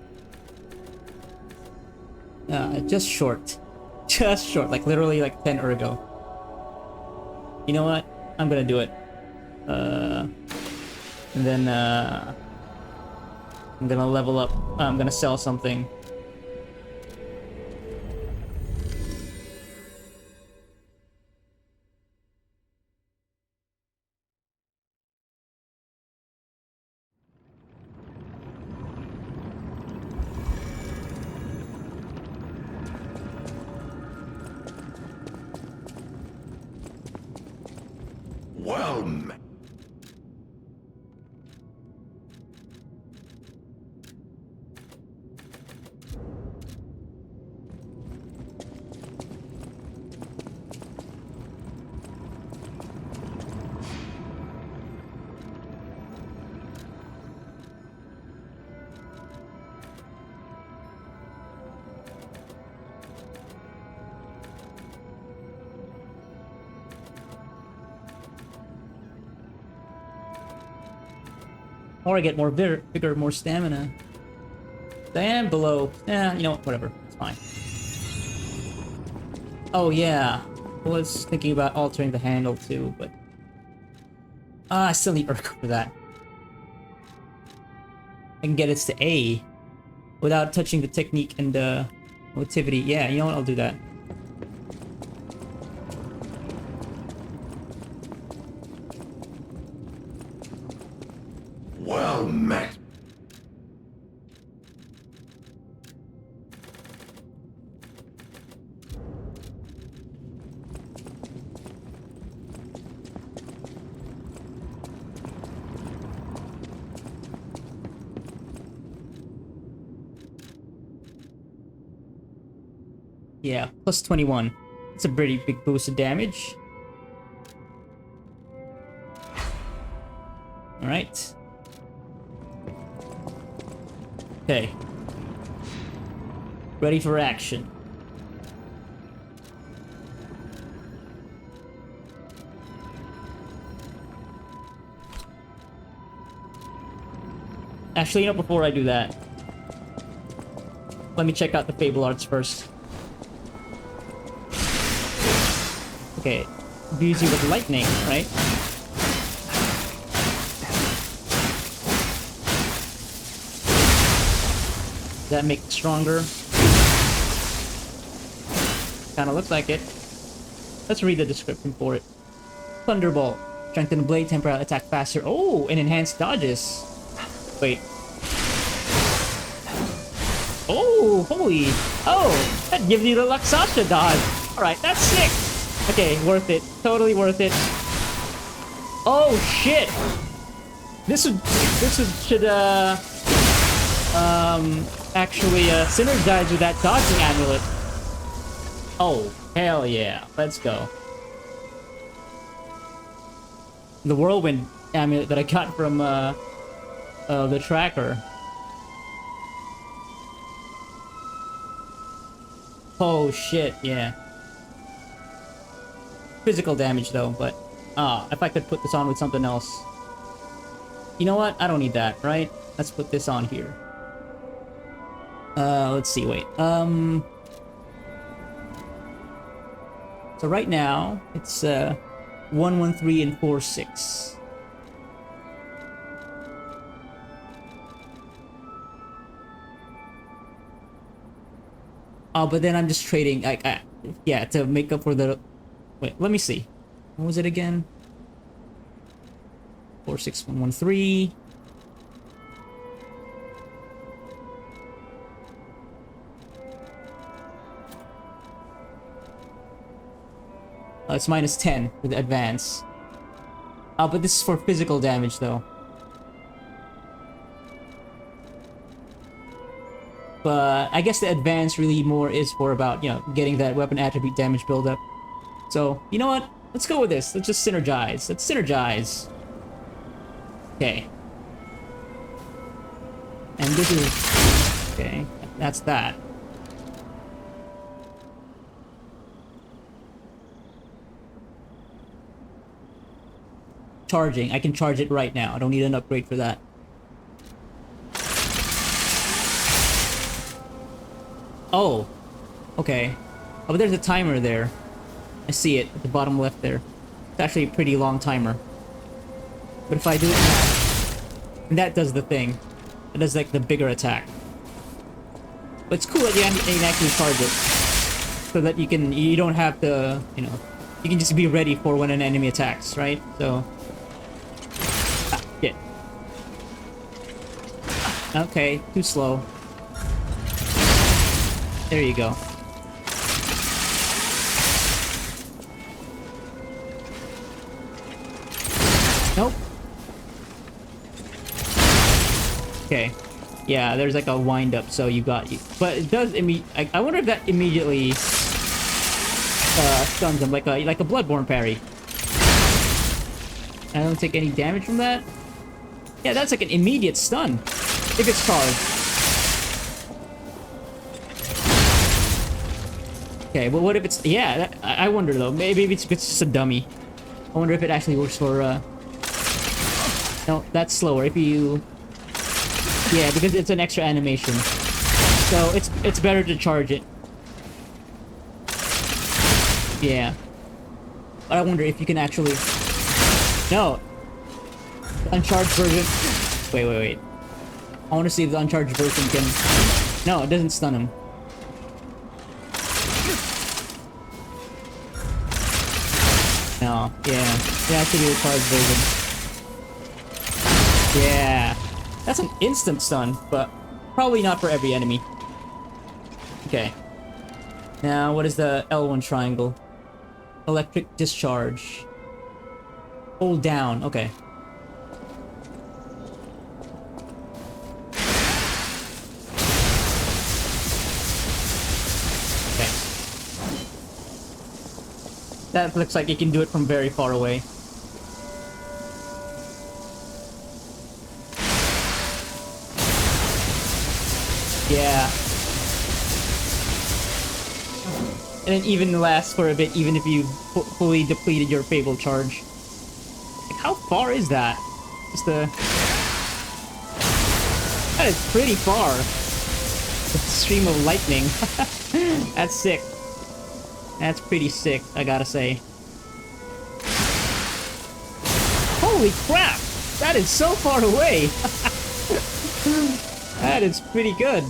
Just short. Just short, like literally like 10 ergo. You know what? I'm gonna do it. And then, I'm gonna level up. I'm gonna sell something.
Well met.
Or I get more vigor, more stamina. I am below. You know what? Whatever. It's fine. Oh, yeah. I was thinking about altering the handle too, but... I still need Urk for that. I can get it to A without touching the technique and the motivity. Yeah, you know what? I'll do that.
Well met.
Yeah, plus 21. It's a pretty big boost of damage. Alright. Okay. Ready for action. Actually, you know, before I do that, let me check out the Fable Arts first. Okay, views you with lightning, right? Does that make it stronger? Kinda looks like it. Let's read the description for it. Thunderbolt. Strengthen the blade, temporary attack faster. Oh, and enhanced dodges. Wait. Oh, holy. Oh, that gives you the Luxasha dodge. Alright, that's sick. Okay, worth it. Totally worth it. Oh shit! This should actually synergize with that dodging amulet. Oh, hell yeah. Let's go. The whirlwind amulet that I got from the tracker. Oh shit, yeah. Physical damage though, but if I could put this on with something else. You know what? I don't need that, right? Let's put this on here. Let's see, wait. So right now it's 113 and 46. Oh, but then I'm just trading yeah, to make up for the... Wait, let me see. What was it again? 46113. It's minus 10 with the advance. But this is for physical damage though. But I guess the advance really more is for about, you know, getting that weapon attribute damage buildup. So, you know what? Let's go with this. Let's just synergize. Let's synergize. Okay. And this is... Okay, that's that. Charging. I can charge it right now. I don't need an upgrade for that. Oh. Okay. Oh, but there's a timer there. I see it at the bottom left there. It's actually a pretty long timer. But if I do it now, and that does the thing. It does like the bigger attack. But it's cool that you can actually charge it. So that you don't have to, you know, you can just be ready for when an enemy attacks, right? So... Ah, shit. Okay, too slow. There you go. Nope. Okay. Yeah, there's like a wind up, so you got you. But it does I wonder if that immediately stuns him like a Bloodborne parry. I don't take any damage from that. Yeah, that's like an immediate stun if it's charged. Okay, well, what if it's... Yeah, I wonder, though. Maybe it's just a dummy. I wonder if it actually works for, No, that's slower. If you Yeah, because it's an extra animation. So it's better to charge it. Yeah. But I wonder if you can actually... No! The uncharged version... Wait. I want to see if the uncharged version can... No, it doesn't stun him. No, yeah. It has to be the charged version. Yeah. That's an instant stun, but probably not for every enemy. Okay. Now, what is the L1 triangle? Electric discharge. Hold down, okay. Okay. That looks like you can do it from very far away. Yeah. And it even lasts for a bit, even if you fully depleted your Fable charge. Like, how far is that? Just the... That is pretty far. The stream of lightning. That's sick. That's pretty sick, I gotta say. Holy crap! That is so far away! That is pretty good.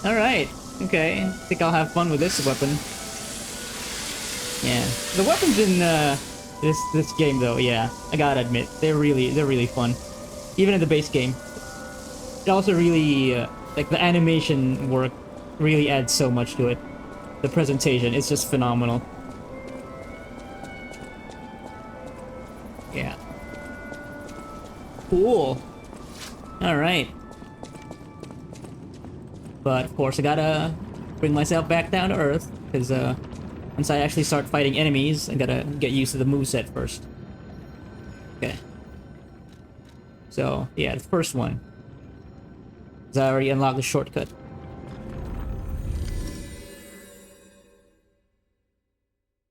Alright, okay. I think I'll have fun with this weapon. Yeah. The weapons in this game though, yeah, I gotta admit, they're really fun. Even in the base game. It also really like the animation work really adds so much to it. The presentation, it's just phenomenal. Yeah. Cool. Alright. But, of course, I gotta bring myself back down to Earth, because, once I actually start fighting enemies, I gotta get used to the moveset first. Okay. So, yeah, the first one. Because I already unlocked the shortcut.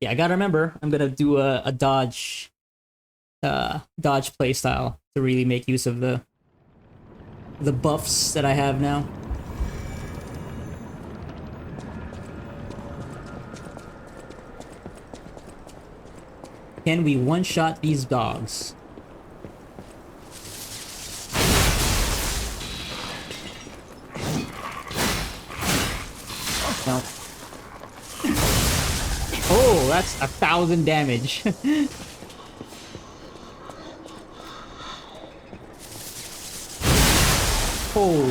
Yeah, I gotta remember, I'm gonna do a dodge playstyle to really make use of the buffs that I have now. Can we one-shot these dogs? No. Oh, that's 1,000 damage. Oh.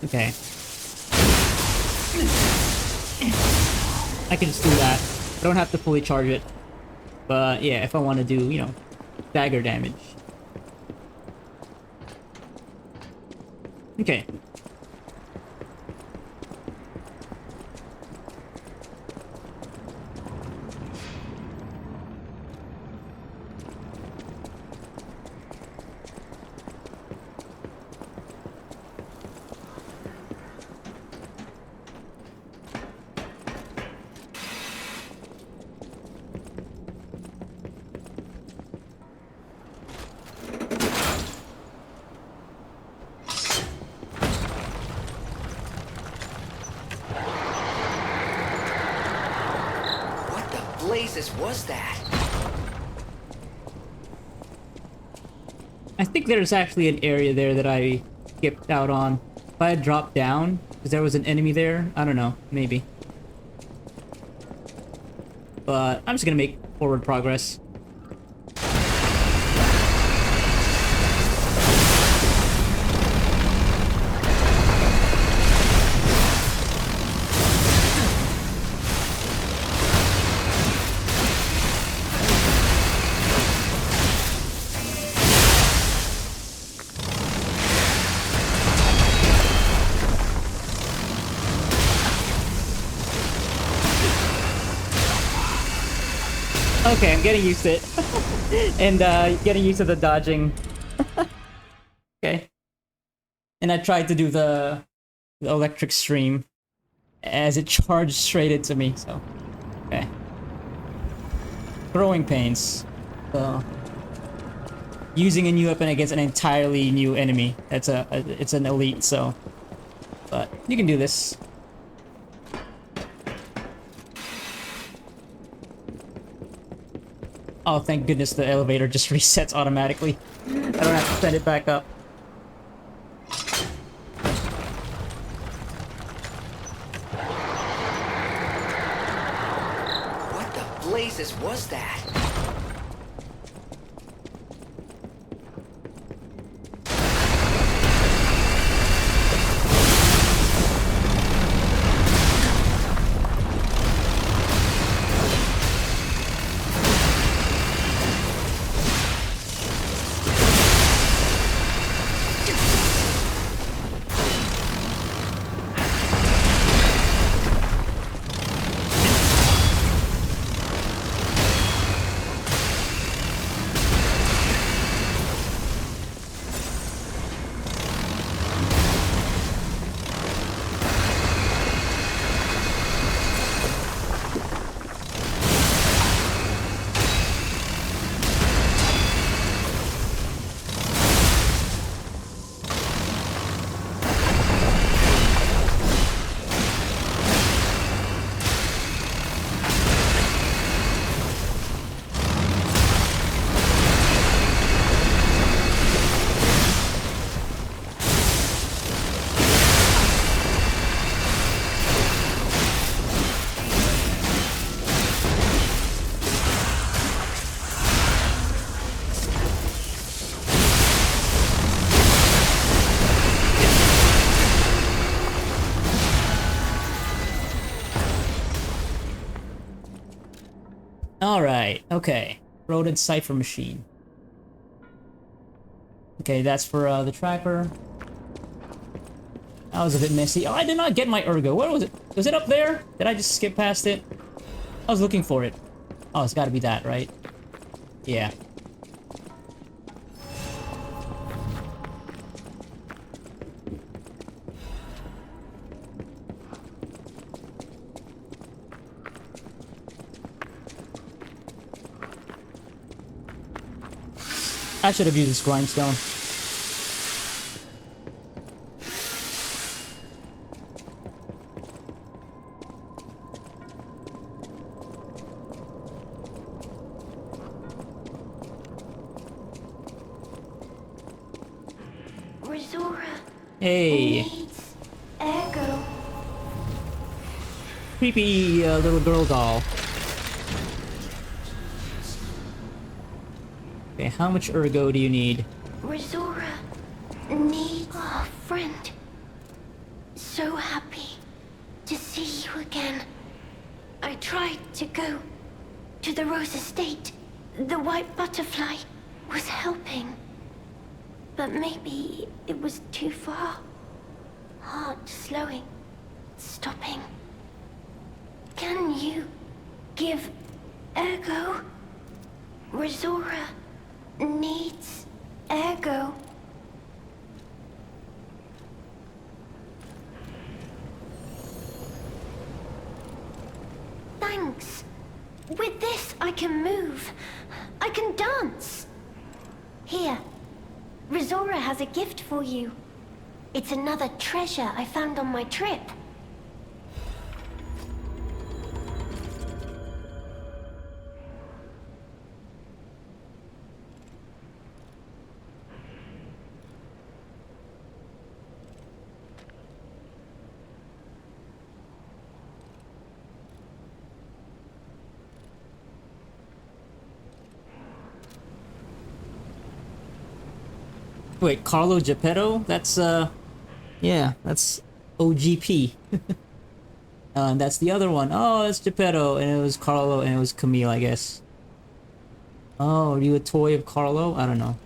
Okay. I can just do that. I don't have to fully charge it. But yeah, if I want to do, you know, dagger damage. Okay.
Was that?
I think there's actually an area there that I skipped out on. If I had dropped down, because there was an enemy there, I don't know, maybe. But I'm just gonna make forward progress. Okay, I'm getting used to it. And getting used to the dodging. Okay. And I tried to do the electric stream as it charged straight into me, so. Okay. Growing pains. So, using a new weapon against an entirely new enemy. It's an elite, so. But you can do this. Oh, thank goodness the elevator just resets automatically. I don't have to send it back up.
What the blazes was that?
Alright, okay. Rodent Cipher Machine. Okay, that's for the tracker. That was a bit messy. Oh, I did not get my ergo. Where was it? Was it up there? Did I just skip past it? I was looking for it. Oh, it's gotta be that, right? Yeah. I should have used this grindstone.
Resora
Hey.
needs Ergo.
Creepy little girl doll. Okay, how much ergo do you need?
Resora needs a friend. So happy to see you again. I tried to go to the Rose Estate. The white butterfly was helping. But maybe it was too far. Heart slowing, stopping. Can you give Ergo? Resora needs Ergo. Thanks. With this, I can move. I can dance. Here, Resora has a gift for you. It's another treasure I found on my trip.
Wait, Carlo Geppetto? That's, yeah, that's OGP. And that's the other one. Oh, that's Geppetto, and it was Carlo, and it was Camille, I guess. Oh, are you a toy of Carlo? I don't know.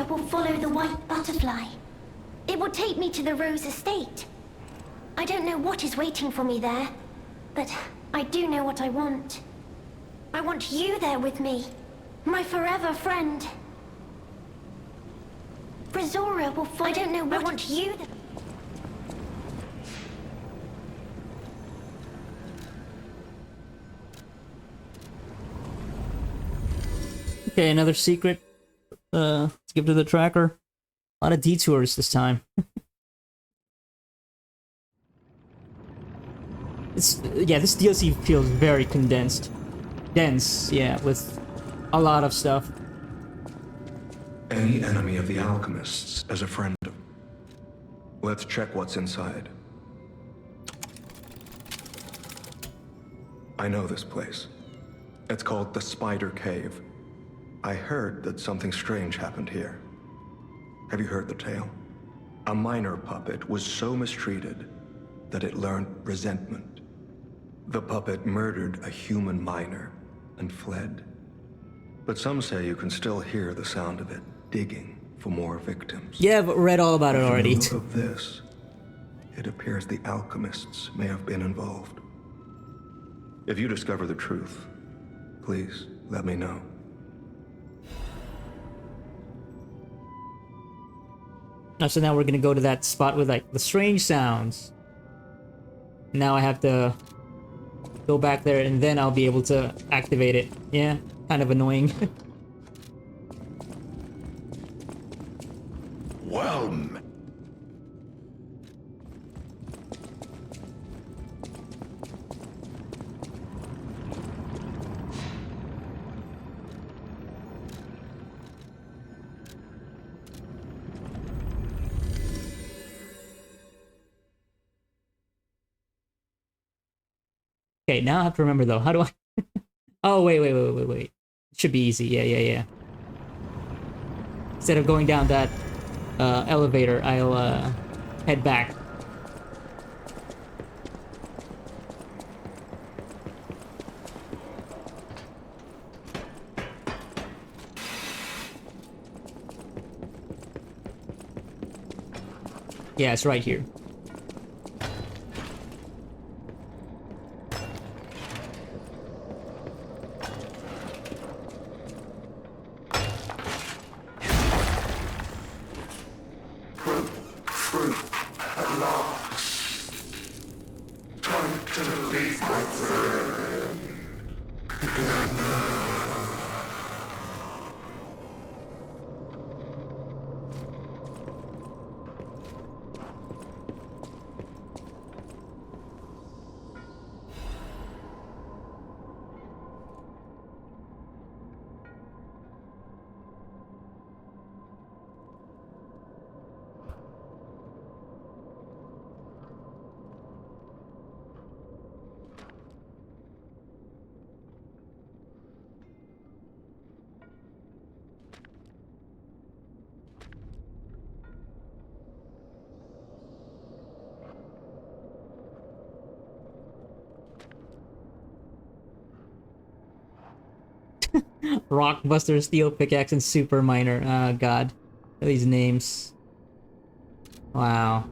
Rosora will follow the white butterfly. It will take me to the Rose Estate. I don't know what is waiting for me there, but I do know what I want. I want you there with me, my forever friend. Rosora will follow. I don't know what. I want you there.
Okay, another secret. Let's give to the tracker. A lot of detours this time. Yeah, this DLC feels very condensed. Dense, yeah, with a lot of stuff.
Any enemy of the alchemists as a friend. Let's check what's inside. I know this place. It's called the Spider Cave. I heard that something strange happened here. Have you heard the tale? A minor puppet was so mistreated that it learned resentment. The puppet murdered a human miner and fled. But some say you can still hear the sound of it digging for more victims.
Yeah, I've read all about it already.
From the look of this, it appears the alchemists may have been involved. If you discover the truth, please let me know.
So now we're gonna go to that spot with like the strange sounds. Now I have to go back there and then I'll be able to activate it. Yeah, kind of annoying.
Whelm.
Okay, now I have to remember though. How do I... Oh, wait. It should be easy. Yeah. Instead of going down that elevator, I'll head back. Yeah, it's right here. Rockbuster, Steel Pickaxe, and Super Miner. Oh god. These names. Wow.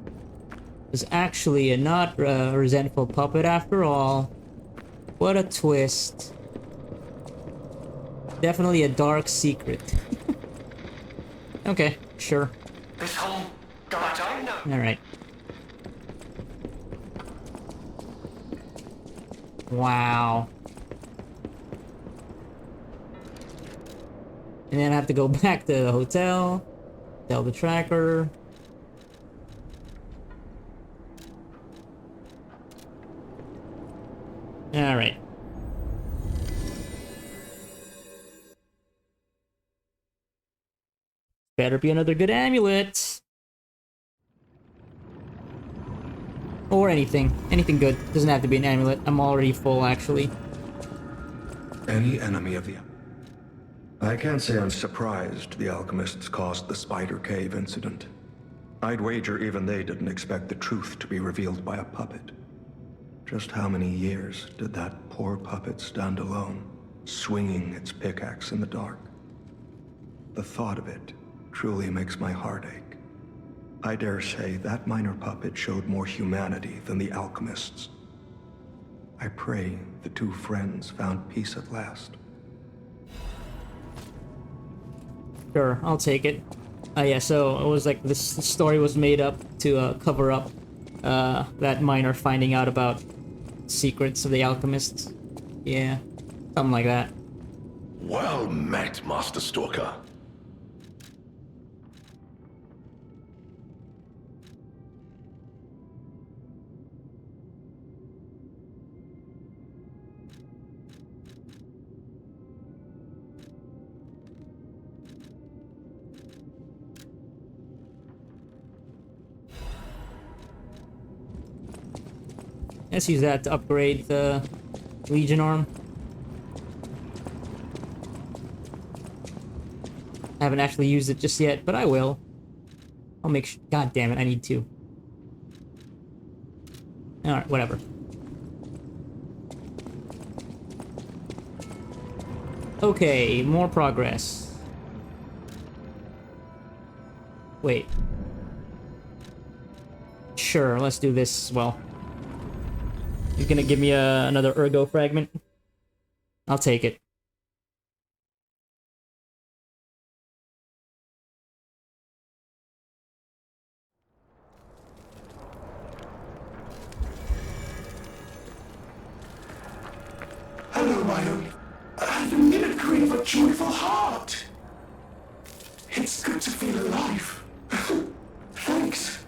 It's actually a not resentful puppet after all. What a twist. Definitely a dark secret. Okay, sure.
This whole god, I know.
Alright. Wow. And then I have to go back to the hotel, tell the tracker. Alright. Better be another good amulet. Or anything. Anything good. Doesn't have to be an amulet. I'm already full, actually.
Any enemy of the... I can't say I'm surprised the alchemists caused the Spider Cave incident. I'd wager even they didn't expect the truth to be revealed by a puppet. Just how many years did that poor puppet stand alone, swinging its pickaxe in the dark? The thought of it truly makes my heart ache. I dare say that minor puppet showed more humanity than the alchemists. I pray the two friends found peace at last.
Sure, I'll take it. Yeah, so it was like this story was made up to cover up that miner finding out about secrets of the alchemists. Yeah, something like that.
Well met, Master Stalker.
Let's use that to upgrade the Legion arm. I haven't actually used it just yet, but I will. I'll make sure. God damn it, I need to. Alright, whatever. Okay, more progress. Wait. Sure, let's do this as well. You're gonna give me another ergo fragment? I'll take it.
Hello, my own. The mimicry of a joyful heart. It's good to feel alive. Thanks.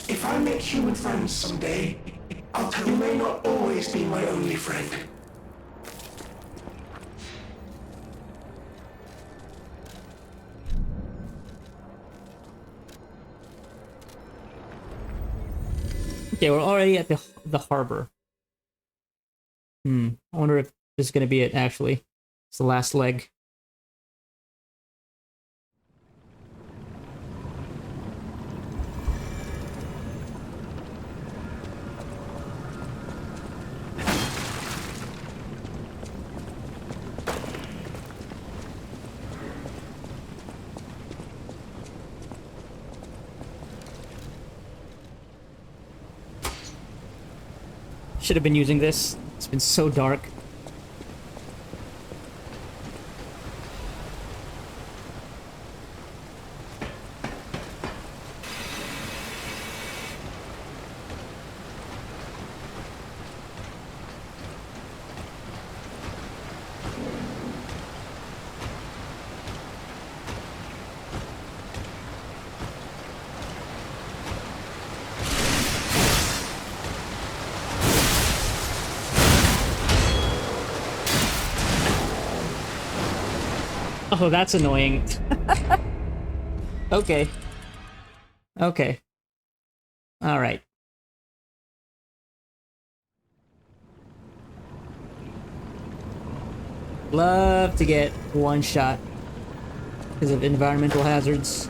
If I make human friends someday, I'll tell you may not always be my only friend.
Okay, we're already at the harbor. I wonder if this is gonna be it, actually. It's the last leg. Should have been using this. It's been so dark. Oh, that's annoying. Okay. Okay. Alright. Love to get one shot because of environmental hazards.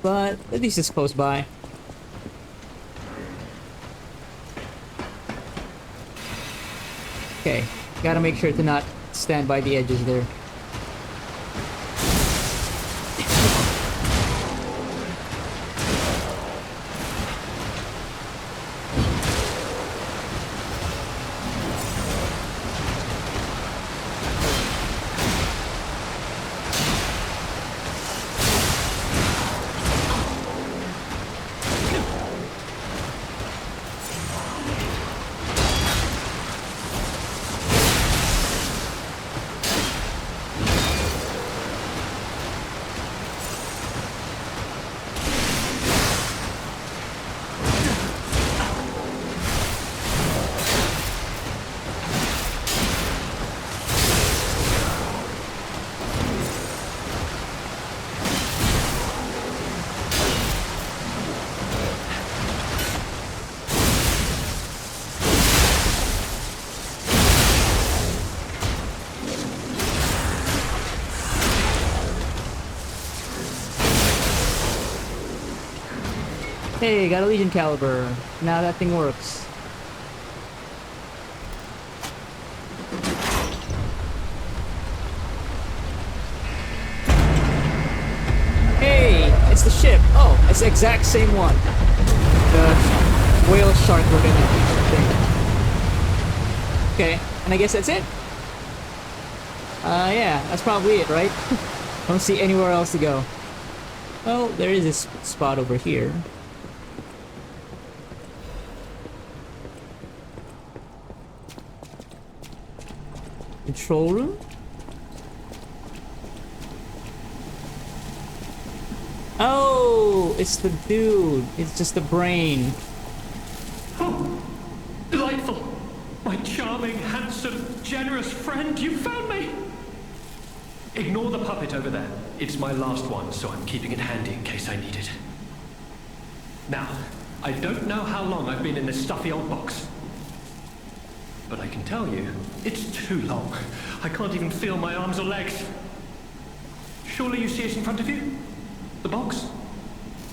But at least it's close by. Okay. Gotta make sure to not stand by the edges there. Hey, got a Legion caliber. Now that thing works. the ship? Oh, it's the exact same one. The whale shark looking thing. Okay, and I guess that's it. Yeah, that's probably it, right? Don't see anywhere else to go. Oh, there is this spot over here. Control room? Oh, it's the dude. It's just the brain.
Oh, delightful. My charming, handsome, generous friend, you found me. Ignore the puppet over there. It's my last one, so I'm keeping it handy in case I need it. Now, I don't know how long I've been in this stuffy old box. But I can tell you, it's too long. I can't even feel my arms or legs. Surely you see it in front of you? The box?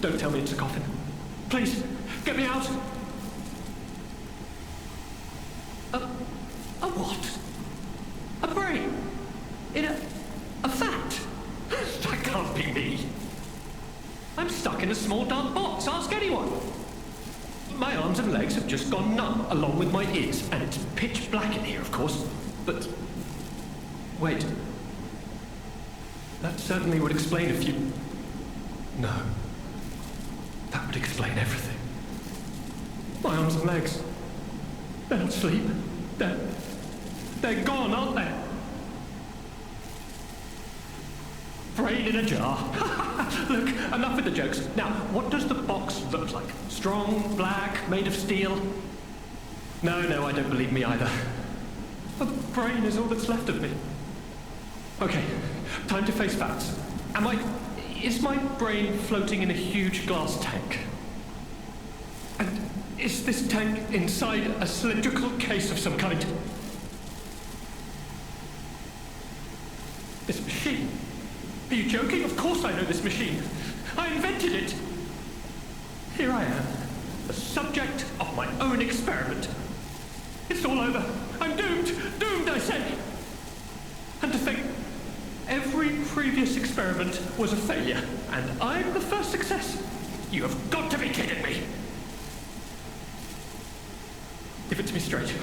Don't tell me it's a coffin. Please, get me out. A what? A brain? In a vat? That can't be me. I'm stuck in a small dark box. Ask anyone. My arms and legs have just gone numb, along with my ears, and it's pitch black in here, of course. But wait. That certainly would explain a few. No. That would explain everything. My arms and legs. They're not asleep. They're gone, aren't they? Brain in a jar. Look, enough with the jokes. Now, what does the box look like? Strong, black, made of steel? No, I don't believe me either. A brain is all that's left of me. Okay, time to face facts. Is my brain floating in a huge glass tank? And is this tank inside a cylindrical case of some kind? This machine? Are you joking? Of course I know this machine. I invented it. Here I am, the subject of my own experiment. It's all over. I'm doomed. Doomed, I say. And to think, every previous experiment was a failure, and I'm the first success. You have got to be kidding me. Give it to me straight.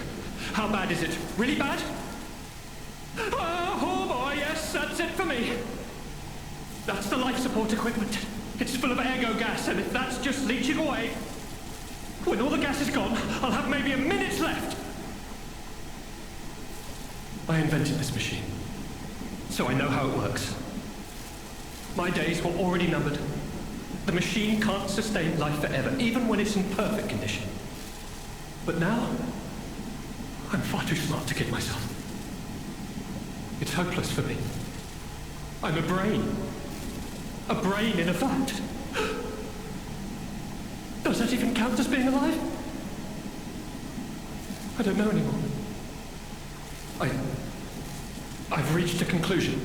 How bad is it? Really bad? Oh boy, yes, that's it for me. That's the life support equipment. It's full of ergo gas, and if that's just leaching away, when all the gas is gone, I'll have maybe a minute left. I invented this machine, so I know how it works. My days were already numbered. The machine can't sustain life forever, even when it's in perfect condition. But now, I'm far too smart to kid myself. It's hopeless for me. I'm a brain. A brain in a vat. Does that even count as being alive? I don't know anymore. I've reached a conclusion.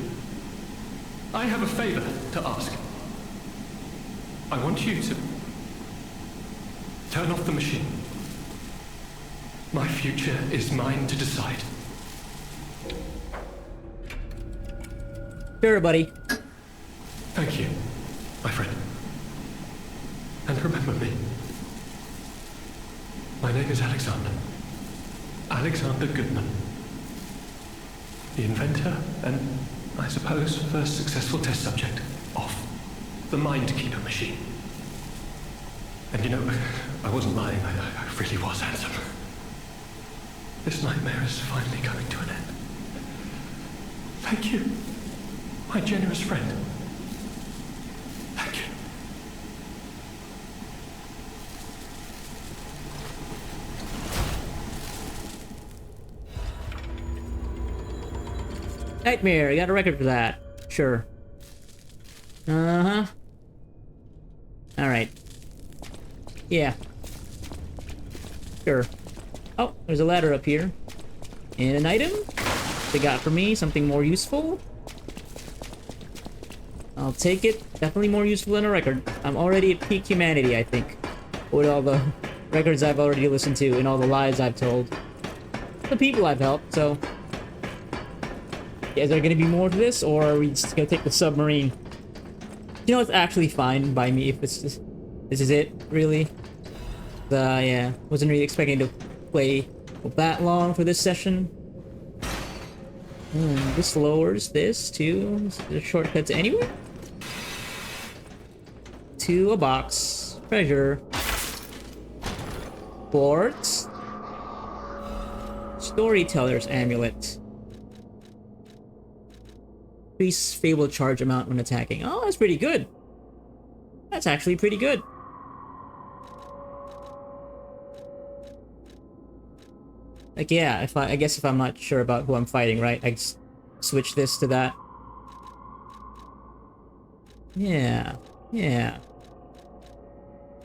I have a favor to ask. I want you to turn off the machine. My future is mine to decide.
Sure, buddy.
Thank you, my friend. And remember me. My name is Alexander. Alexander Goodman. The inventor and, I suppose, first successful test subject of the Mind Keeper machine. And you know, I wasn't lying. I really was handsome. This nightmare is finally coming to an end. Thank you, my generous friend. Thank you.
Nightmare, I got a record for that. Sure. Uh-huh. Alright. Yeah. Sure. Oh, there's a ladder up here. And an item? They got for me something more useful. I'll take it. Definitely more useful than a record. I'm already at peak humanity, I think. With all the records I've already listened to and all the lies I've told. The people I've helped, so... Is there gonna be more to this, or are we just gonna take the submarine? You know, it's actually fine by me if it's just, this is it, really. Yeah, wasn't really expecting to play that long for this session. This lowers this to the shortcuts anywhere. To a box. Treasure. Quartz. Storyteller's amulet. Increase fable charge amount when attacking. Oh, that's pretty good. That's actually pretty good. Like, yeah, I guess if I'm not sure about who I'm fighting, right? I just switch this to that. Yeah. Yeah.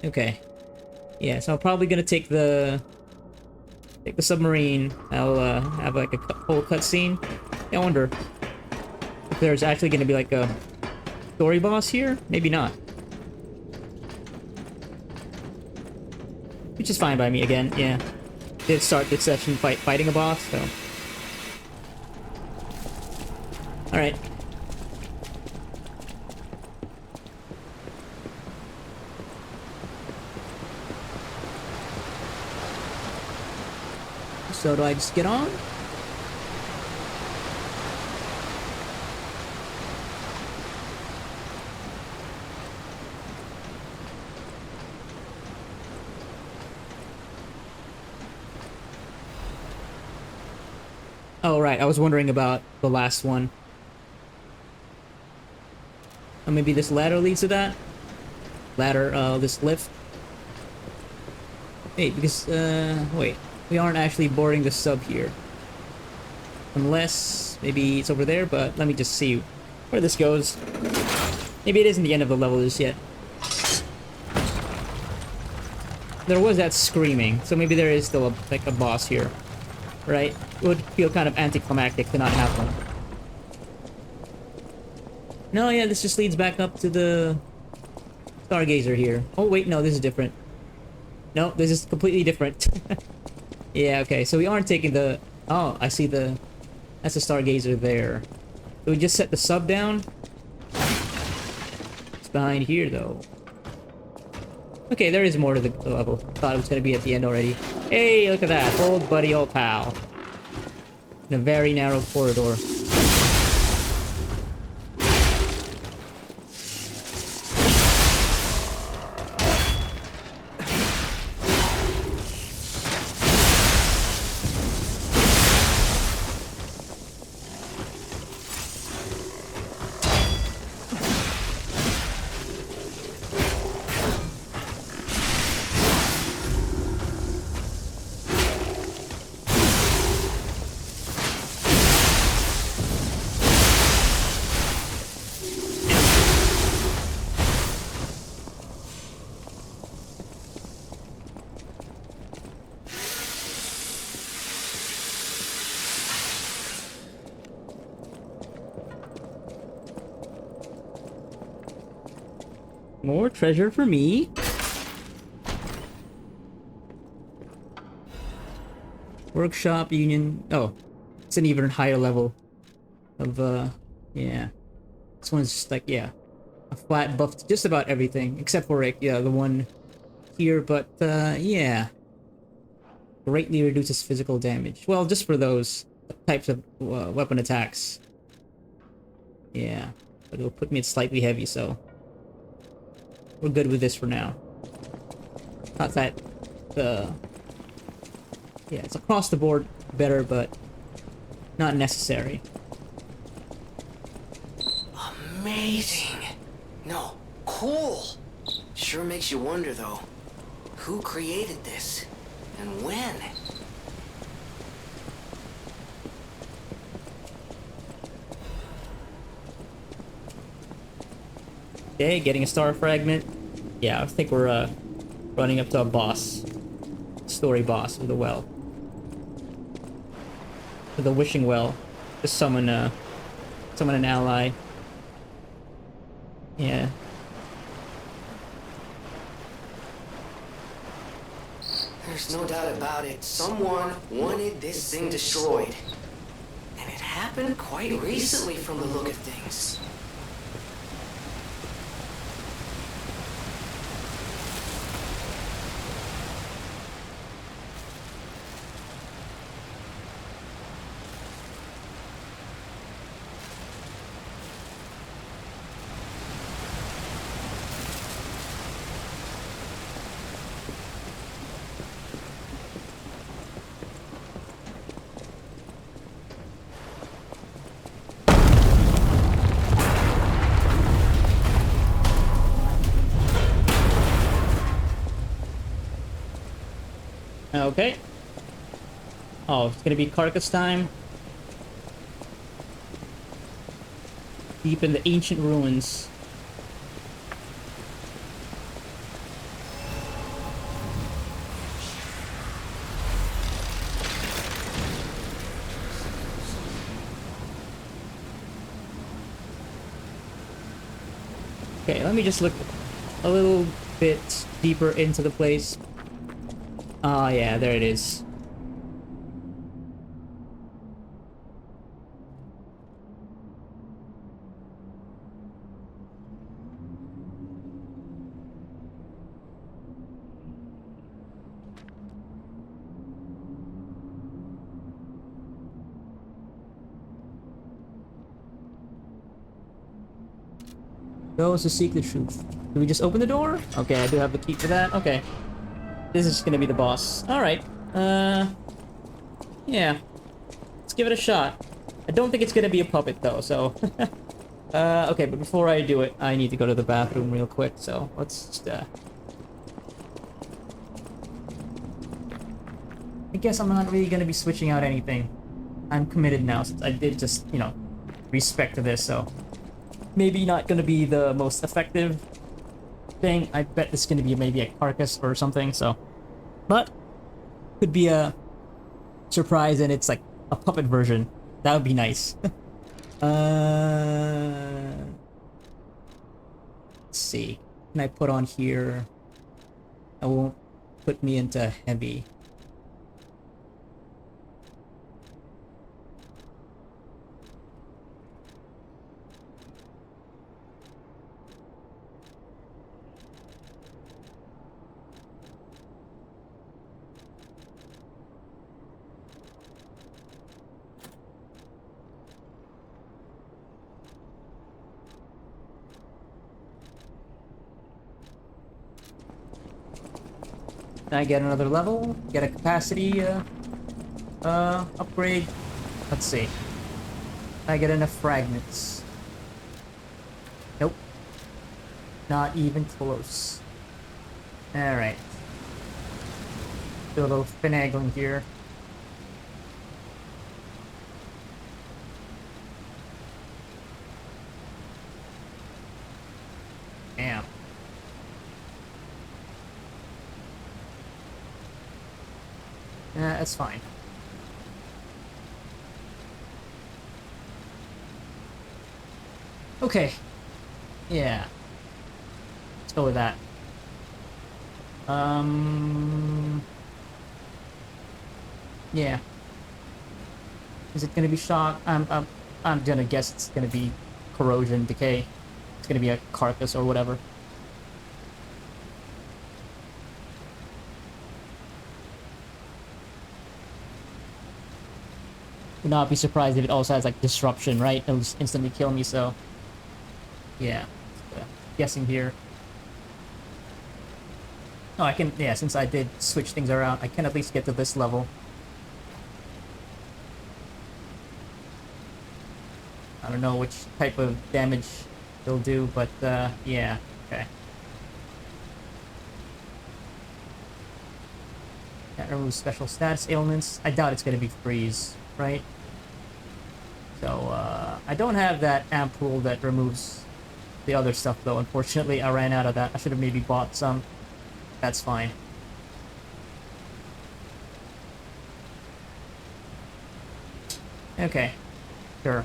Okay. Yeah, so I'm probably gonna take the submarine. I'll have like a whole cutscene. I wonder if there's actually gonna be like a story boss here. Maybe not. Which is fine by me again. Yeah. Did start this session fighting a boss, so. Alright. So do I just get on? Oh, right. I was wondering about the last one. Or maybe this ladder leads to that? Ladder, this lift? Wait, because, wait. We aren't actually boarding the sub here. Unless, maybe it's over there, but let me just see where this goes. Maybe it isn't the end of the level just yet. There was that screaming, so maybe there is still like a boss here. Right? It would feel kind of anticlimactic to not have one. No, yeah, this just leads back up to the Stargazer here. Oh, wait, no, this is different. No, this is completely different. Yeah, okay, so we aren't taking the... Oh, I see the... That's the Stargazer there. So we just set the sub down? It's behind here, though. Okay, there is more to the level. Thought it was gonna be at the end already. Hey, look at that. Old buddy, old pal. In a very narrow corridor. More treasure for me. Workshop, union. Oh, it's an even higher level of, yeah. This one's just like, yeah, a flat buff to just about everything, except for, like, yeah, the one here, but, yeah. Greatly reduces physical damage. Well, just for those types of weapon attacks. Yeah, but it'll put me at slightly heavy, so we're good with this for now. Not that, yeah, it's across the board better, but not necessary.
Amazing. No, cool. Sure makes you wonder, though. Who created this? And when?
Okay, getting a star fragment. Yeah, I think we're running up to a boss. Story boss of the well. To the wishing well. To summon an ally. Yeah.
There's no doubt about it. Someone wanted this thing destroyed. And it happened quite recently from the look of things.
Okay. Oh, it's gonna be carcass time. Deep in the ancient ruins. Okay, let me just look a little bit deeper into the place. Ah, yeah, there it is. Those who seek the truth. Do we just open the door? Okay, I do have the key for that. Okay. This is gonna be the boss. Alright. Yeah. Let's give it a shot. I don't think it's gonna be a puppet, though, so... okay, but before I do it, I need to go to the bathroom real quick, so let's just, I guess I'm not really gonna be switching out anything. I'm committed now, since I did just, you know, respect to this, so... Maybe not gonna be the most effective thing. I bet this is gonna be maybe a carcass or something, so... But, could be a surprise and it's like a puppet version. That would be nice. Let's see. Can I put on here? I won't put me into heavy. Can I get another level? Get a capacity, upgrade? Let's see. Can I get enough fragments? Nope. Not even close. Alright. Do a little finagling here. Damn. That's fine. Okay. Yeah. Let's go with that. Yeah. Is it gonna be shock? I'm gonna guess it's gonna be corrosion, decay. It's gonna be a carcass or whatever. Would not be surprised if it also has like disruption, right? It'll just instantly kill me, so yeah. Guessing here. Oh, I can, yeah, since I did switch things around, I can at least get to this level. I don't know which type of damage it'll do, but yeah, okay. That removes special status ailments. I doubt it's gonna be freeze, right? So, I don't have that ampoule that removes the other stuff, though. Unfortunately, I ran out of that. I should have maybe bought some. That's fine. Okay. Sure.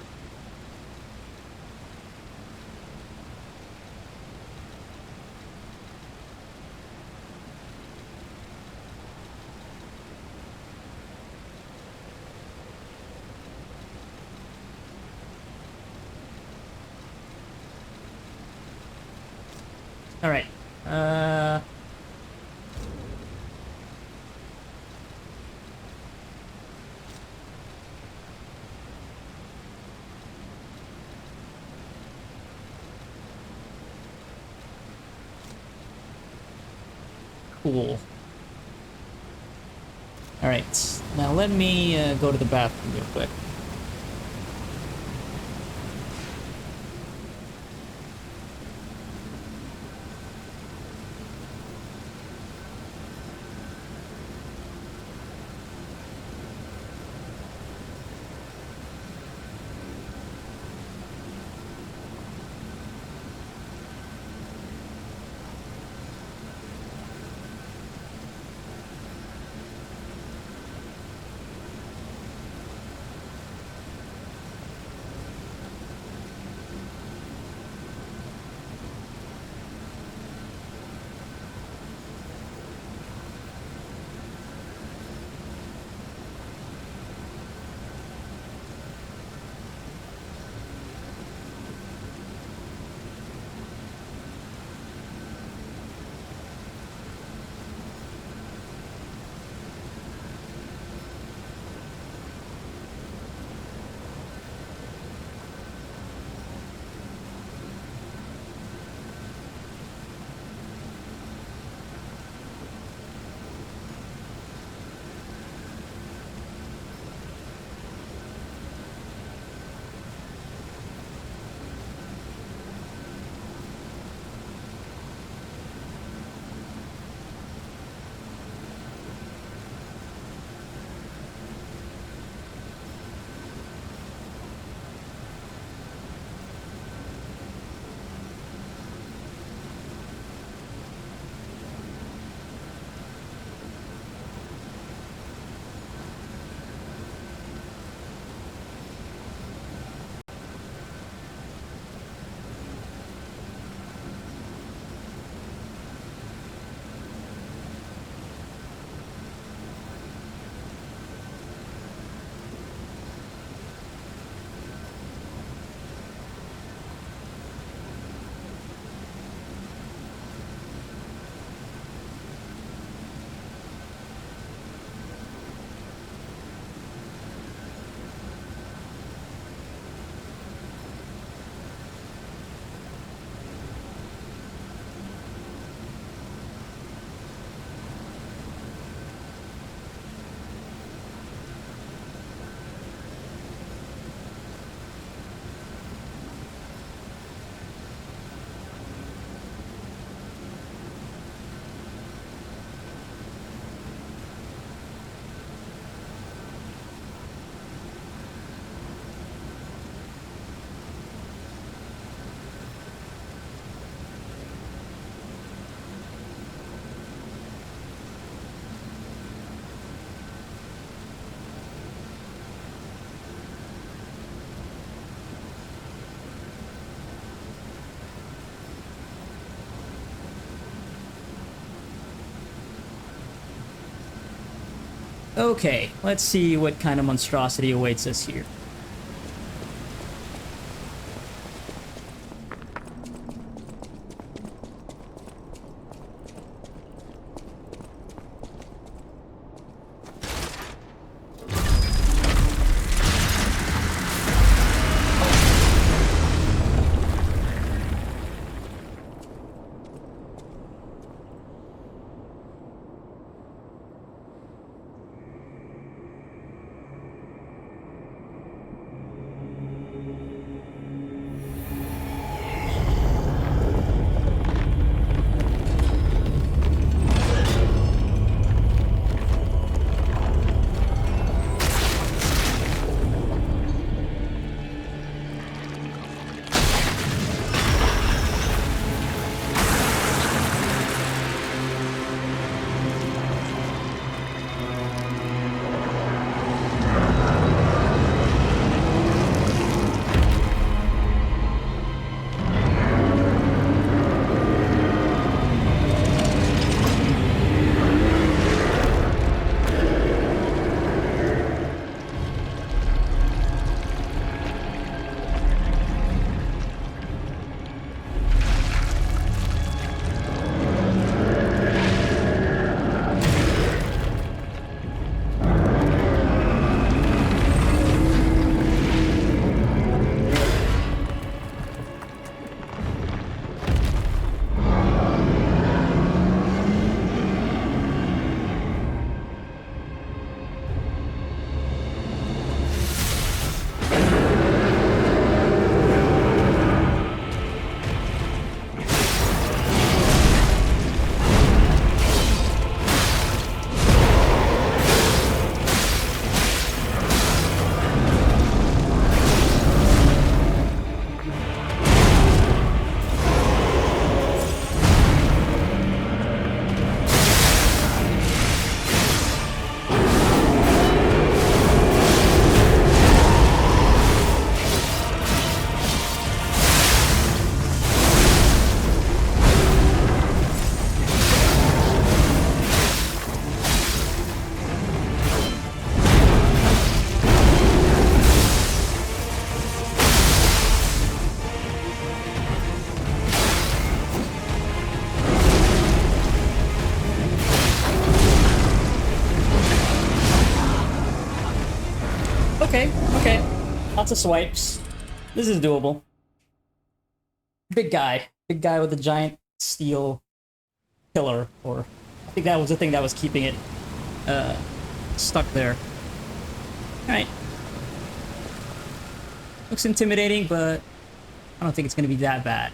All right. Cool. All right. Now let me go to the bathroom real quick. Okay, let's see what kind of monstrosity awaits us here. Okay, okay. Lots of swipes. This is doable. Big guy. Big guy with a giant steel pillar, or I think that was the thing that was keeping it stuck there. Alright. Looks intimidating, but I don't think it's gonna be that bad.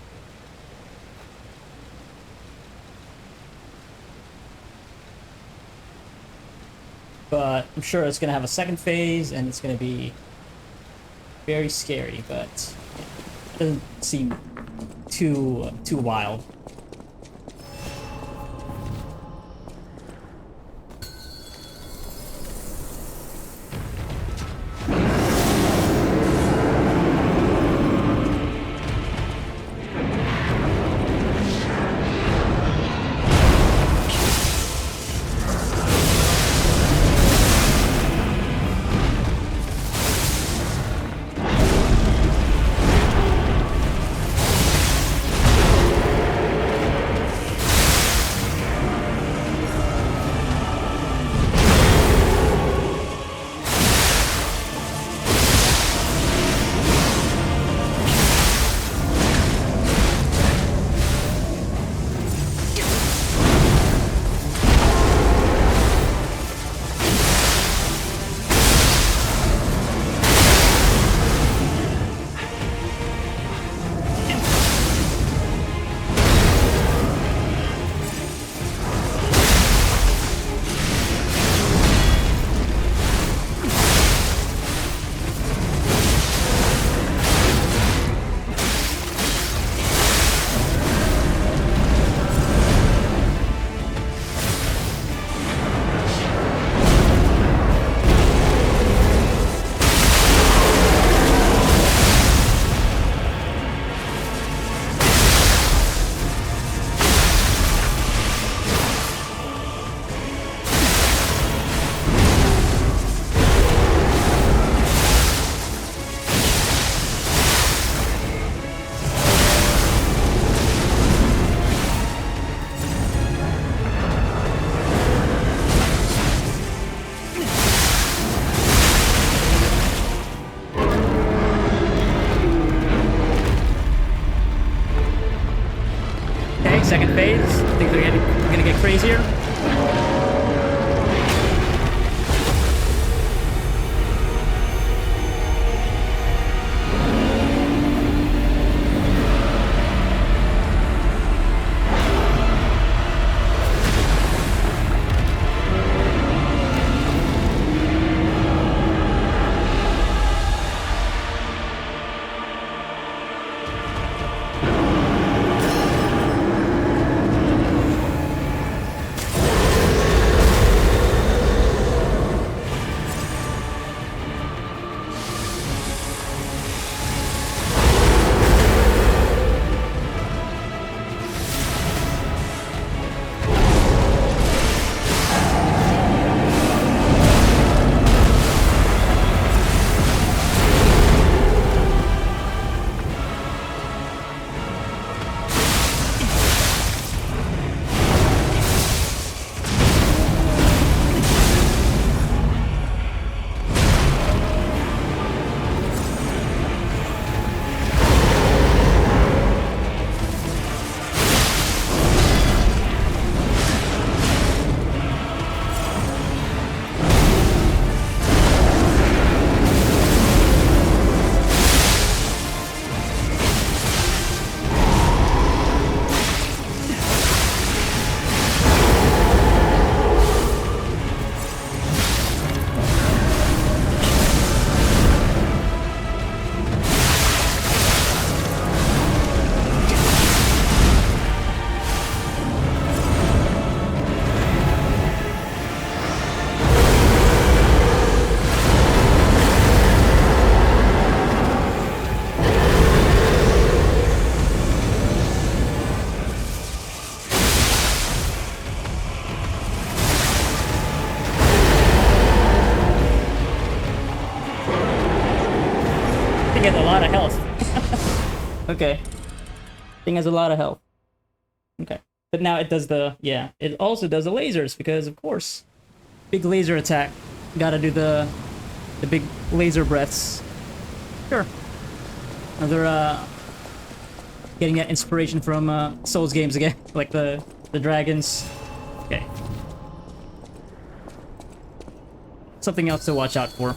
But I'm sure it's gonna have a second phase, and it's gonna be very scary, but it doesn't seem too wild. second phase. Things are gonna get crazier. Thing has a lot of health. Okay. Thing has a lot of health. Okay. But now it does the... Yeah. It also does the lasers, because, of course, big laser attack. Gotta do the big laser breaths. Sure. Another, getting that inspiration from, Souls games again. Like the dragons. Okay. Something else to watch out for.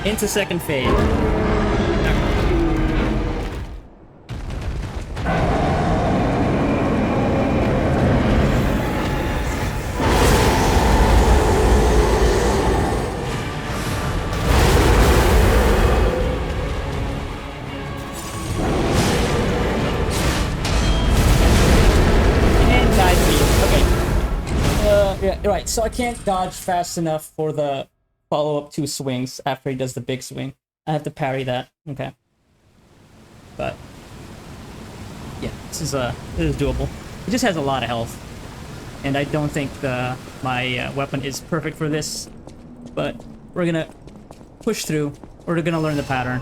Into second phase. right. So I can't dodge fast enough for the follow-up 2 swings after he does the big swing. I have to parry that. Okay. But yeah, this is doable. It just has a lot of health, and I don't think my weapon is perfect for this. But we're gonna push through. We're gonna learn the pattern.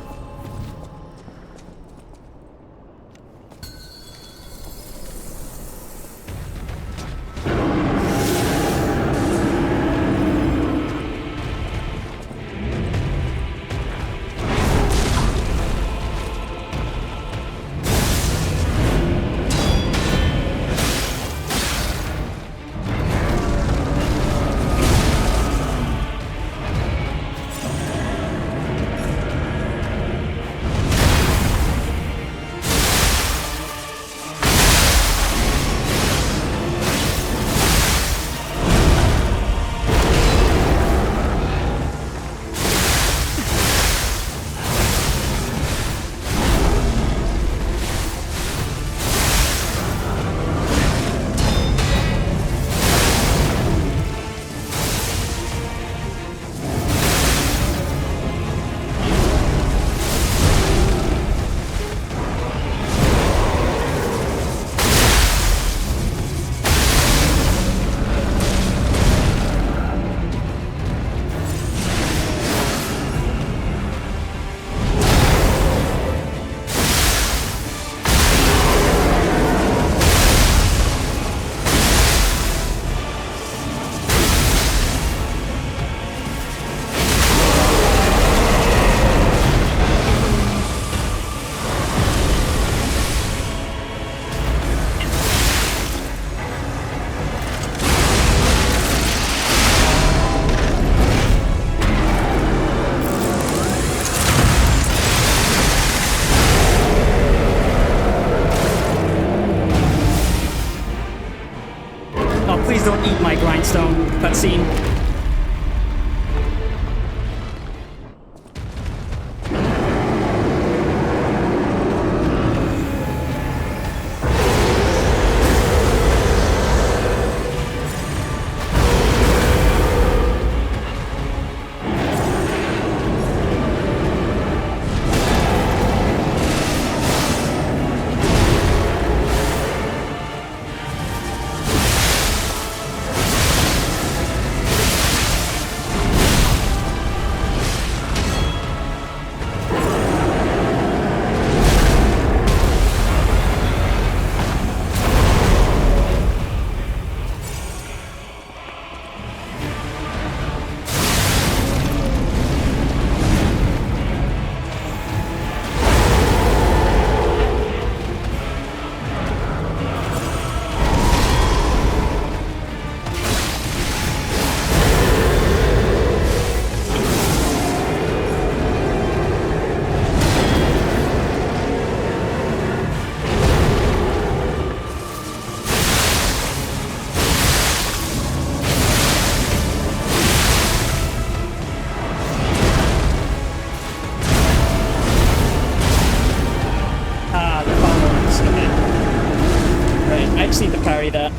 Please don't eat my grindstone cutscene. I just need to parry that.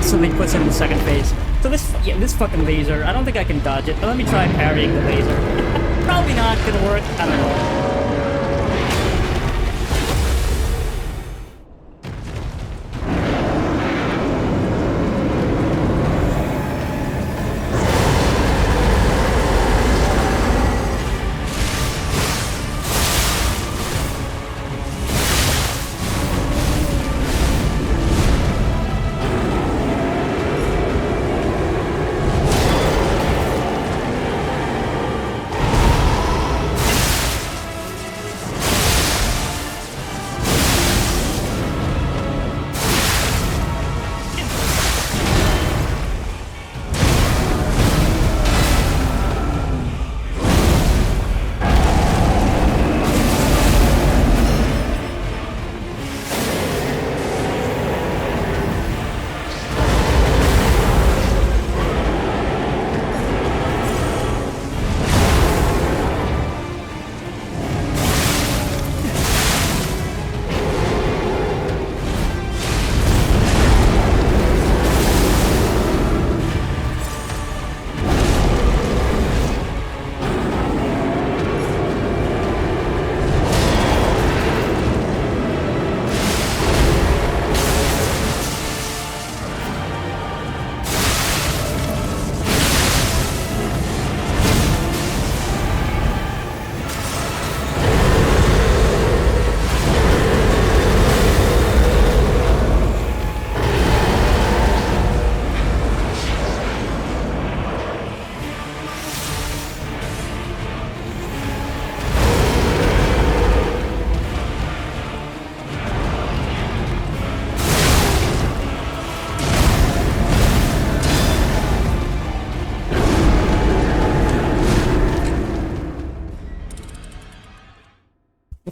instantly puts him in the second phase. So this fucking laser, I don't think I can dodge it, but let me try parrying the laser. Probably not gonna work, I don't know.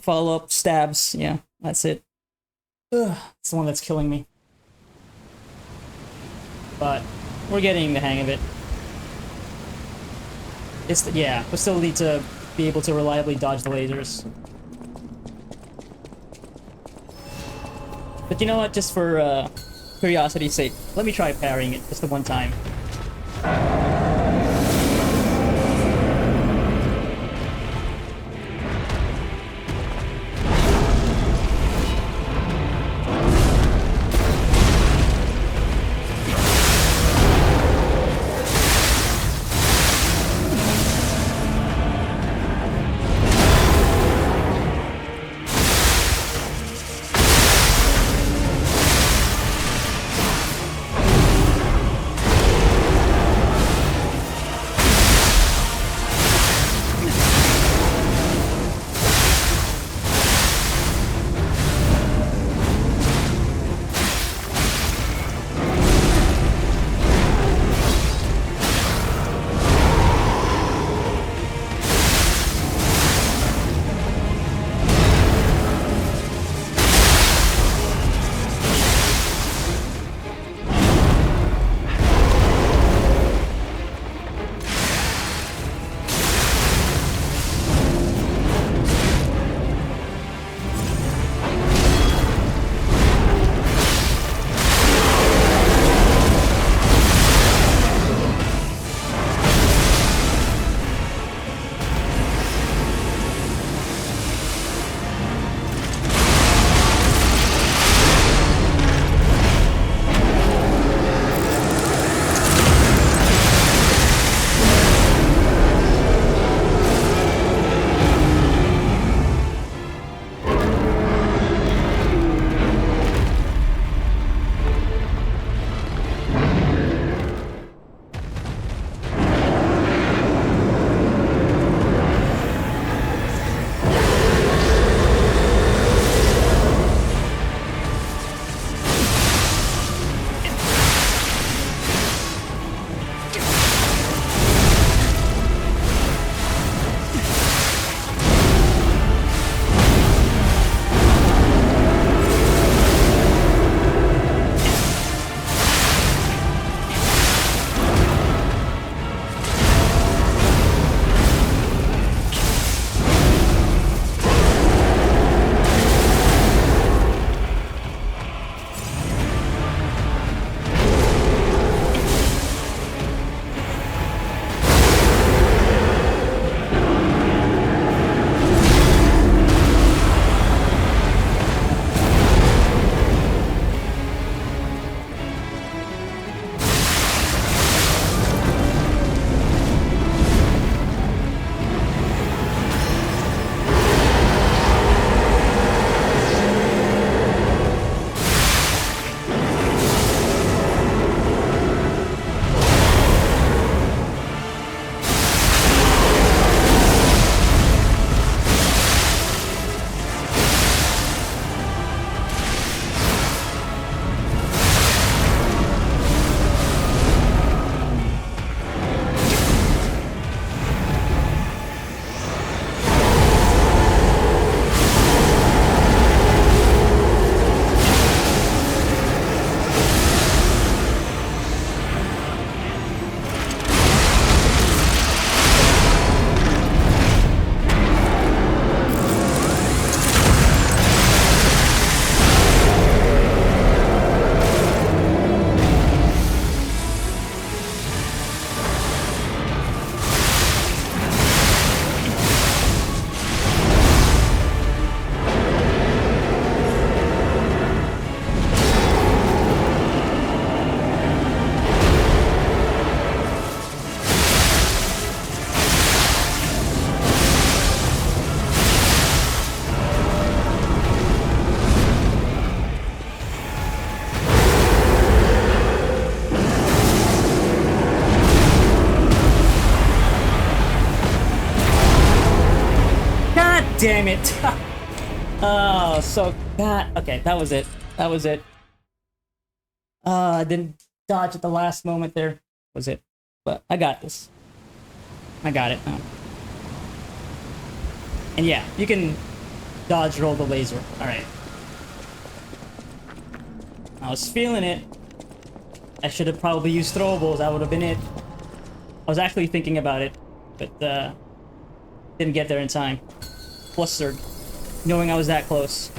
Follow-up stabs, yeah, that's it. Ugh, it's the one that's killing me. But we're getting the hang of it. Yeah, we still need to be able to reliably dodge the lasers. But you know what, just for curiosity's sake, let me try parrying it just the one time. damn it. Oh, so that okay, that was it. That was it. I didn't dodge at the last moment there. Was it? But I got this. I got it now. And yeah, you can dodge roll the laser. Alright. I was feeling it. I should have probably used throwables. That would have been it. I was actually thinking about it, but didn't get there in time. Flustered, knowing I was that close.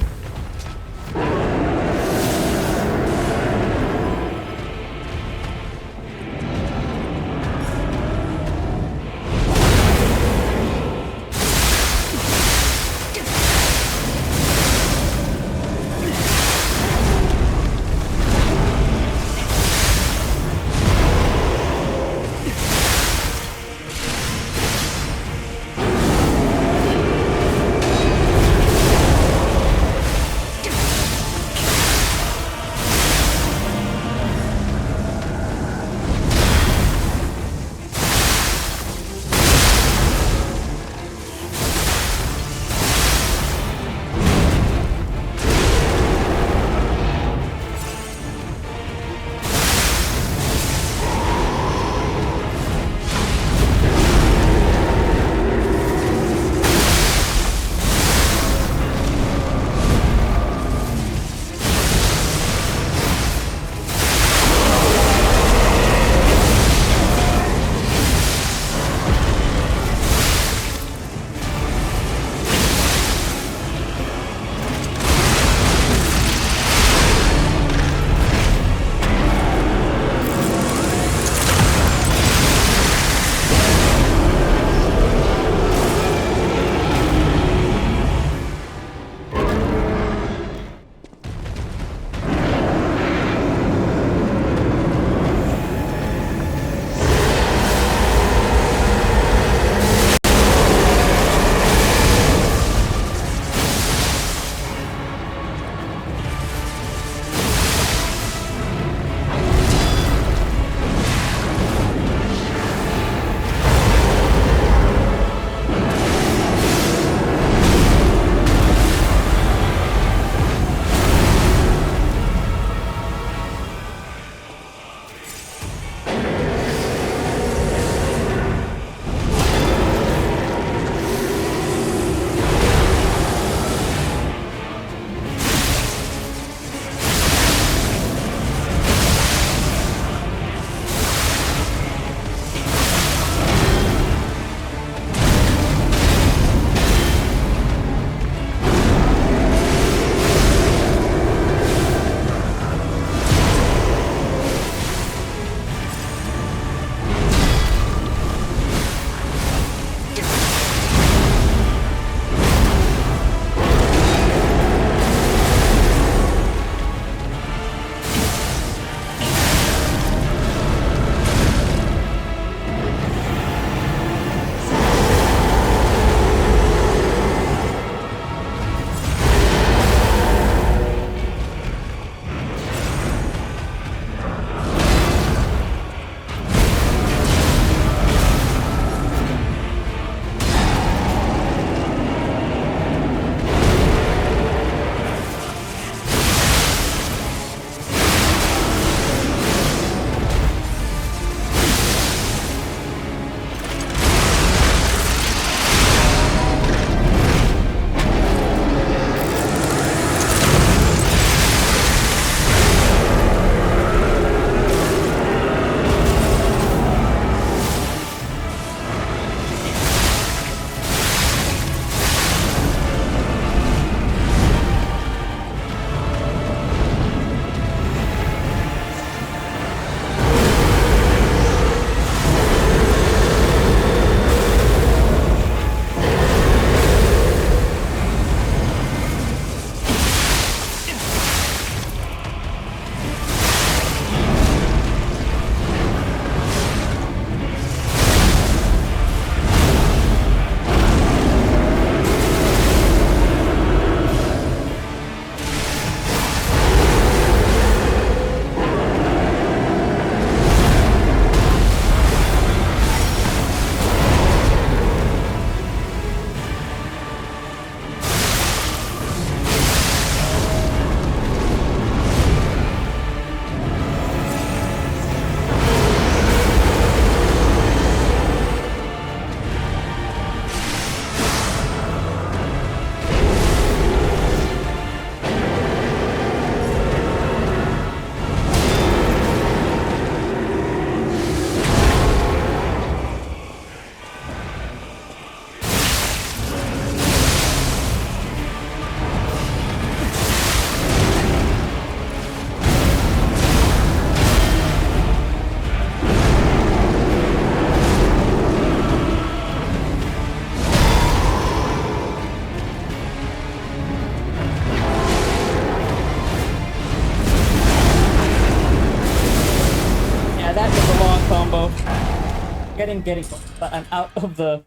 getting close, but I'm out of the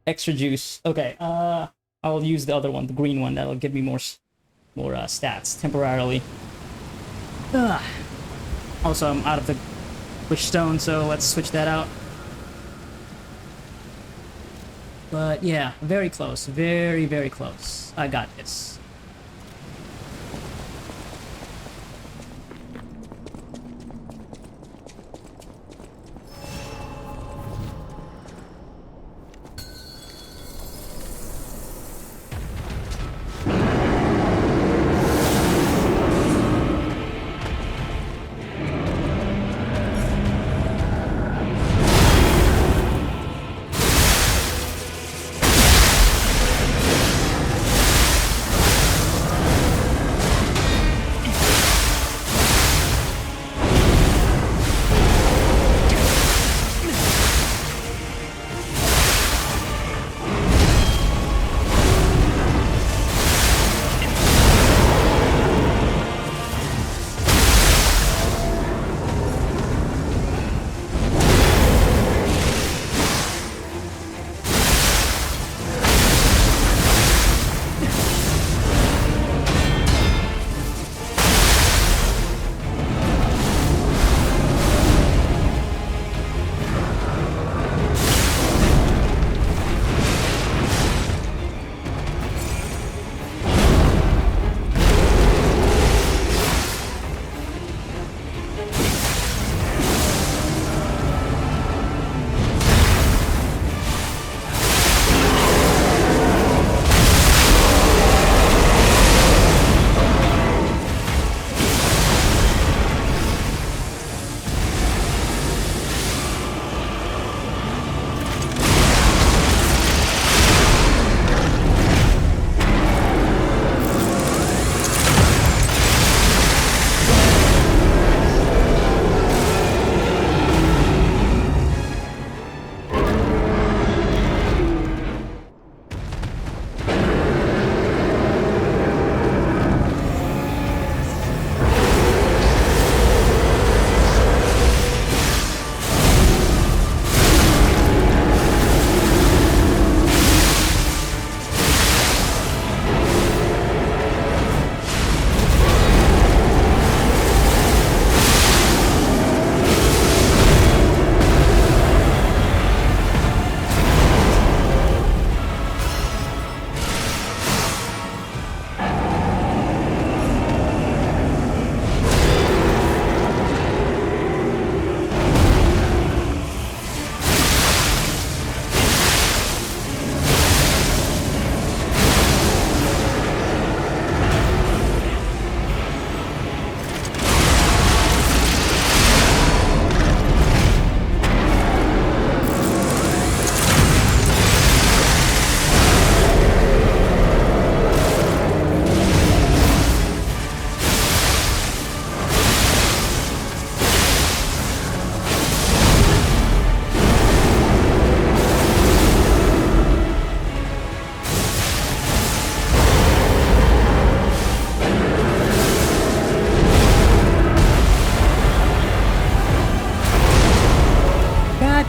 extra juice. Okay, I'll use the other one, the green one. That'll give me more stats temporarily. Ugh. Also, I'm out of the wish stone, so let's switch that out. But yeah, very close, very, very close. I got this.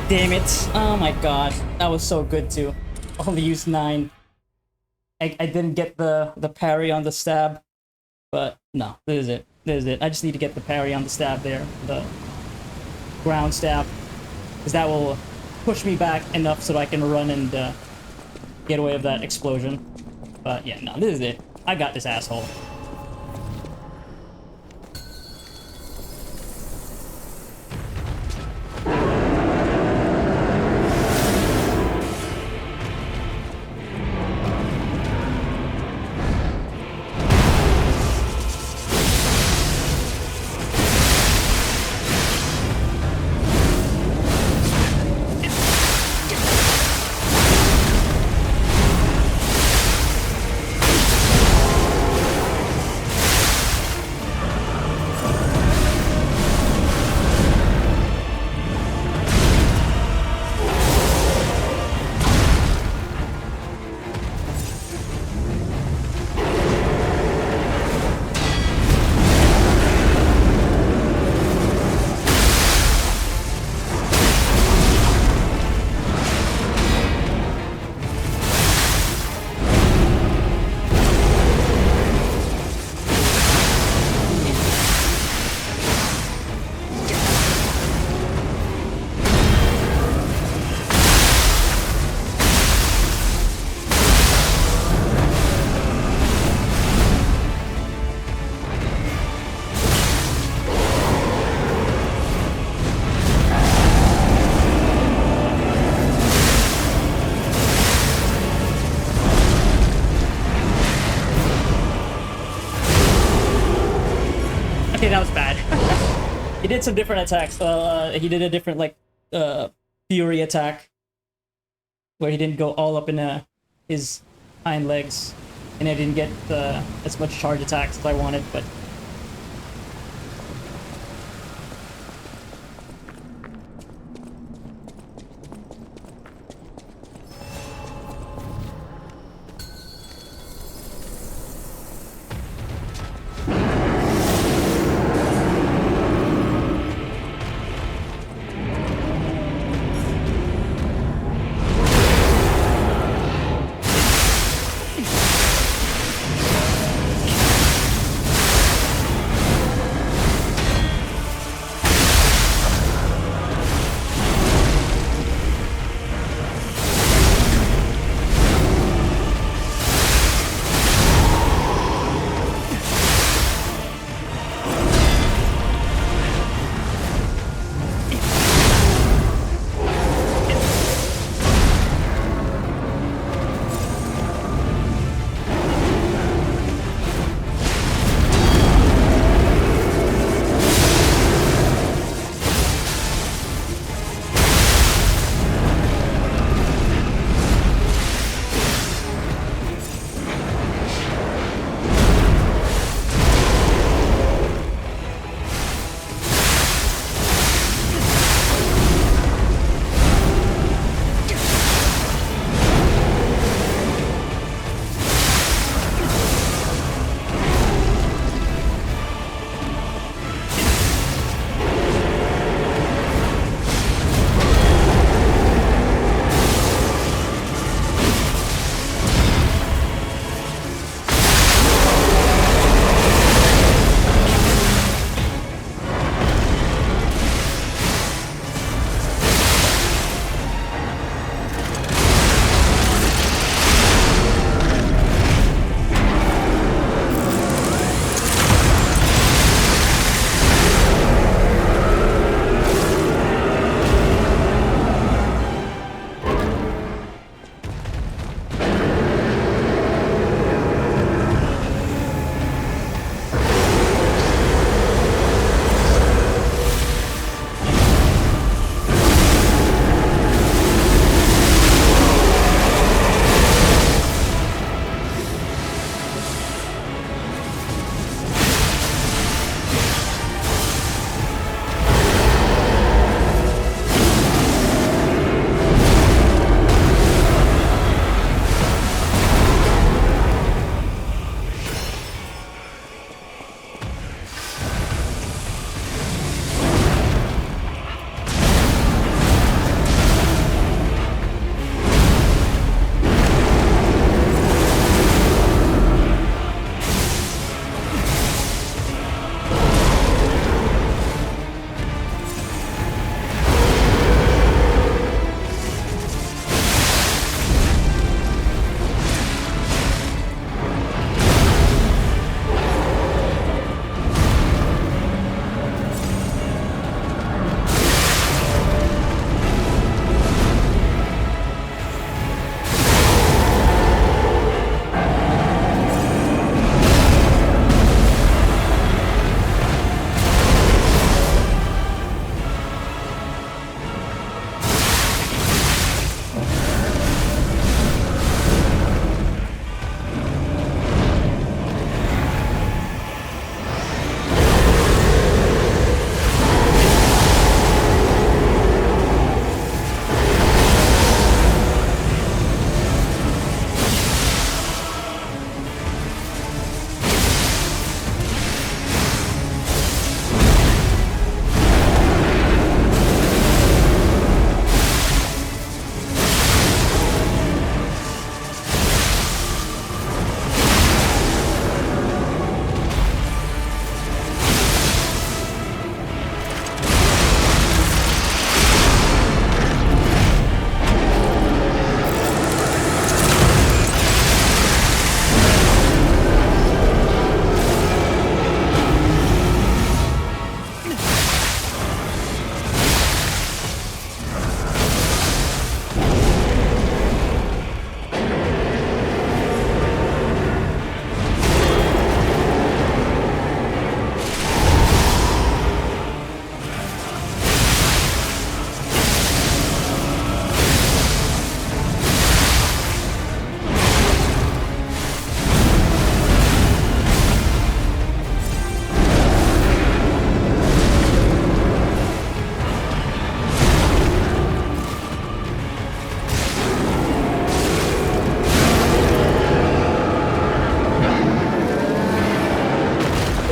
Damn it. Oh my god. That was so good too. Only used 9. I didn't get the parry on the stab. But no, this is it. This is it. I just need to get the parry on the stab there. The ground stab. Because that will push me back enough so that I can run and get away with that explosion. But yeah, no, this is it. I got this asshole. Okay, that was bad. He did some different attacks. He did a different, like, fury attack. Where he didn't go all up in his hind legs. And I didn't get as much charge attacks as I wanted, but...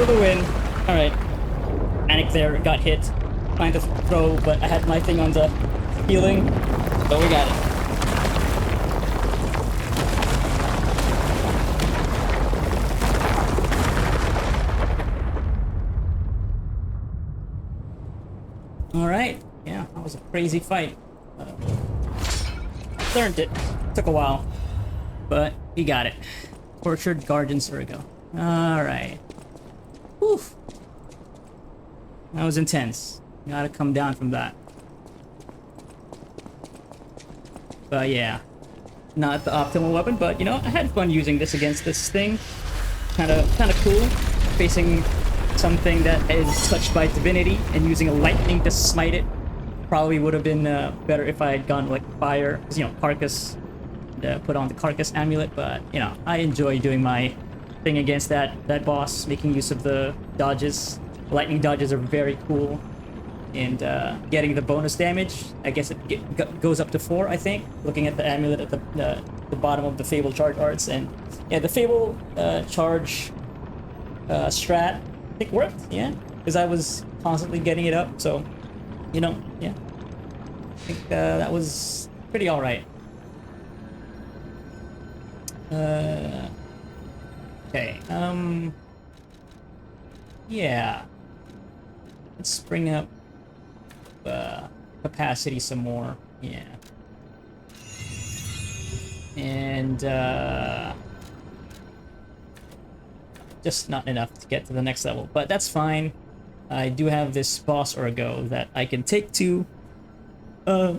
for the win. Alright. Panic there, got hit. Trying to throw, but I had my thing on the healing. So we got it. Alright. Yeah, that was a crazy fight. Learned it. Took a while. But he got it. Tortured Guardian Surgo. Alright. Whew. That was intense. Gotta come down from that. But yeah. Not the optimal weapon, but you know, I had fun using this against this thing. Kinda cool. Facing something that is touched by divinity and using a lightning to smite it. Probably would have been better if I had gone like fire, 'cause, you know, Carcass, put on the Carcass amulet, but you know, I enjoy doing my thing against that boss, making use of the dodges. Lightning dodges are very cool, and getting the bonus damage, I guess it goes up to 4, I think, looking at the amulet at the bottom of the Fable charge arts. And yeah, the Fable charge strat, I think, worked, yeah, because I was constantly getting it up, so you know, yeah, I think that was pretty alright. Okay, yeah, let's bring up capacity some more, yeah, and just not enough to get to the next level, but that's fine. I do have this boss Urgo that I can take to who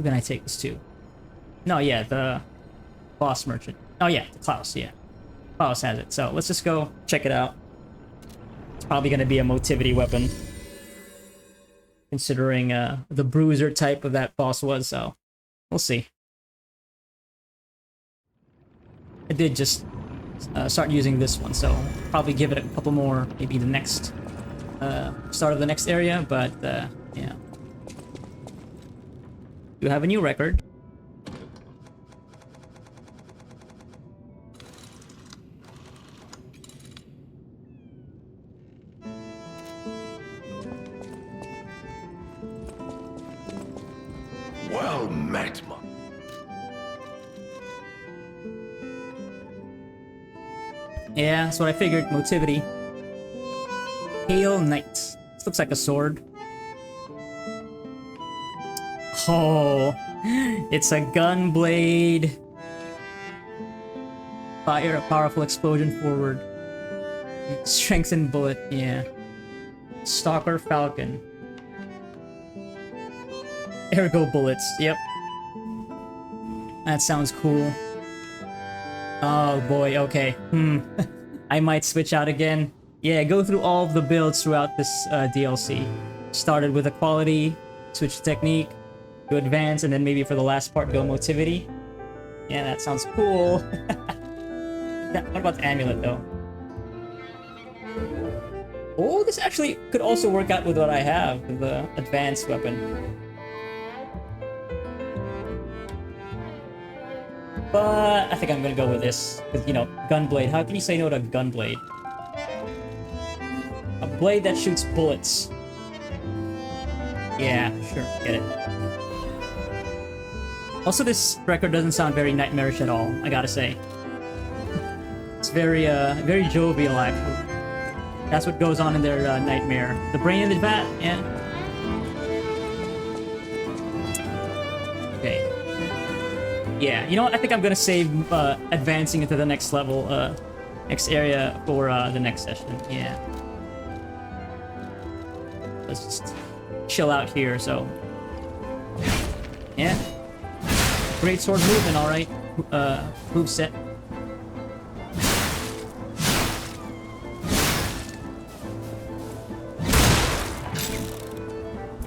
can I take this to? No, yeah, the boss merchant. Oh yeah, the Klaus, yeah. Klaus has it, so let's just go check it out. It's probably gonna be a motivity weapon, considering the bruiser type of that boss was, so we'll see. I did just start using this one, so probably give it a couple more, maybe the next start of the next area, but yeah. You have a new record.
Well met, man.
Yeah, that's what I figured. Motivity. Pale Knight. This looks like a sword. Oh, it's a gun blade. Fire a powerful explosion forward. Strengthened bullet, yeah. Stalker Falcon. Ergo bullets, yep. That sounds cool. Oh boy, okay. I might switch out again. Yeah, go through all of the builds throughout this DLC. Started with equality, switch to technique, go advance, and then maybe for the last part go motivity. Yeah, that sounds cool. What about the amulet though? Oh, this actually could also work out with what I have, with the advanced weapon. But I think I'm gonna go with this, because, you know, Gunblade. How can you say no to Gunblade? A blade that shoots bullets. Yeah, sure, get it. Also, this record doesn't sound very nightmarish at all, I gotta say. It's very, very jovial, actually. That's what goes on in their nightmare. The brain in the vat, yeah. Okay. Yeah, you know what? I think I'm gonna save advancing into the next level, next area for the next session. Yeah. Let's just chill out here, so. Yeah. Great sword movement, alright. Move set.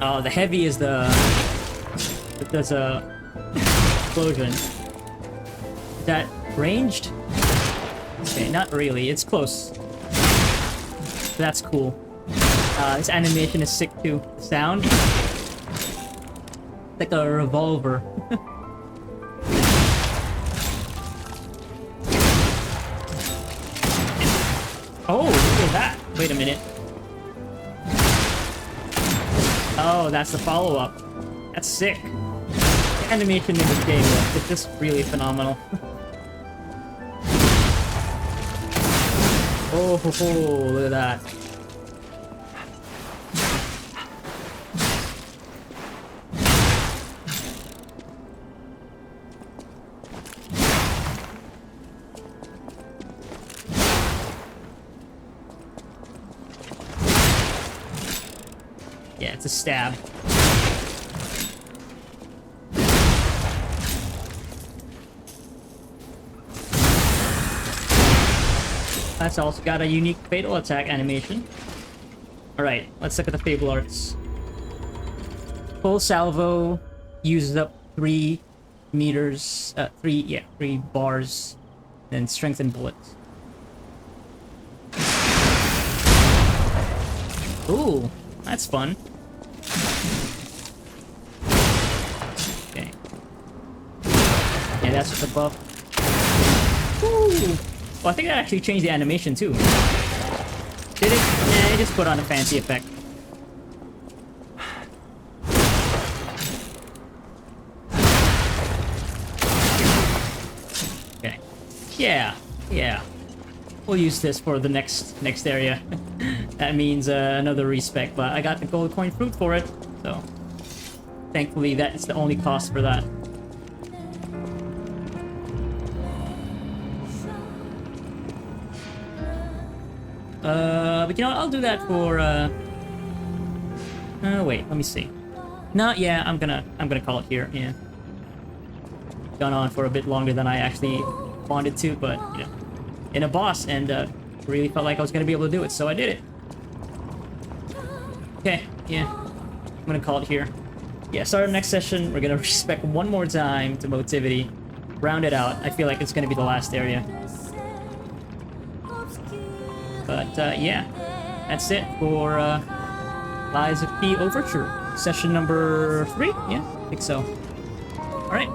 Oh, the heavy is the... There's a... explosion. Is that ranged? Okay, not really. It's close. That's cool. This animation is sick too. The sound? It's like a revolver. Wait a minute. Oh, that's the follow-up. That's sick. The animation in this game is just really phenomenal. Oh, ho, ho, look at that. Yeah, it's a stab. That's also got a unique fatal attack animation. Alright, let's look at the Fable Arts. Full salvo uses up 3 meters, 3 bars, then strengthen bullets. Ooh, that's fun. Okay. Yeah, that's just a buff. Ooh. Well, I think that actually changed the animation too. Did it? Yeah, it just put on a fancy effect. Okay. Yeah, yeah. We'll use this for the next area. That means another respec, but I got the gold coin fruit for it, so thankfully that's the only cost for that. But you know what, I'll do that for, wait, let me see. No, yeah, I'm gonna call it here, yeah. Gone on for a bit longer than I actually wanted to, but, you know, in a boss, and, really felt like I was gonna be able to do it, so I did it. Okay, yeah, I'm gonna call it here. Yeah, start our next session, we're gonna respec one more time to Motivity, round it out. I feel like it's gonna be the last area. But, yeah, that's it for, Lies of P Overture. Session number 3? Yeah, I think so. Alright.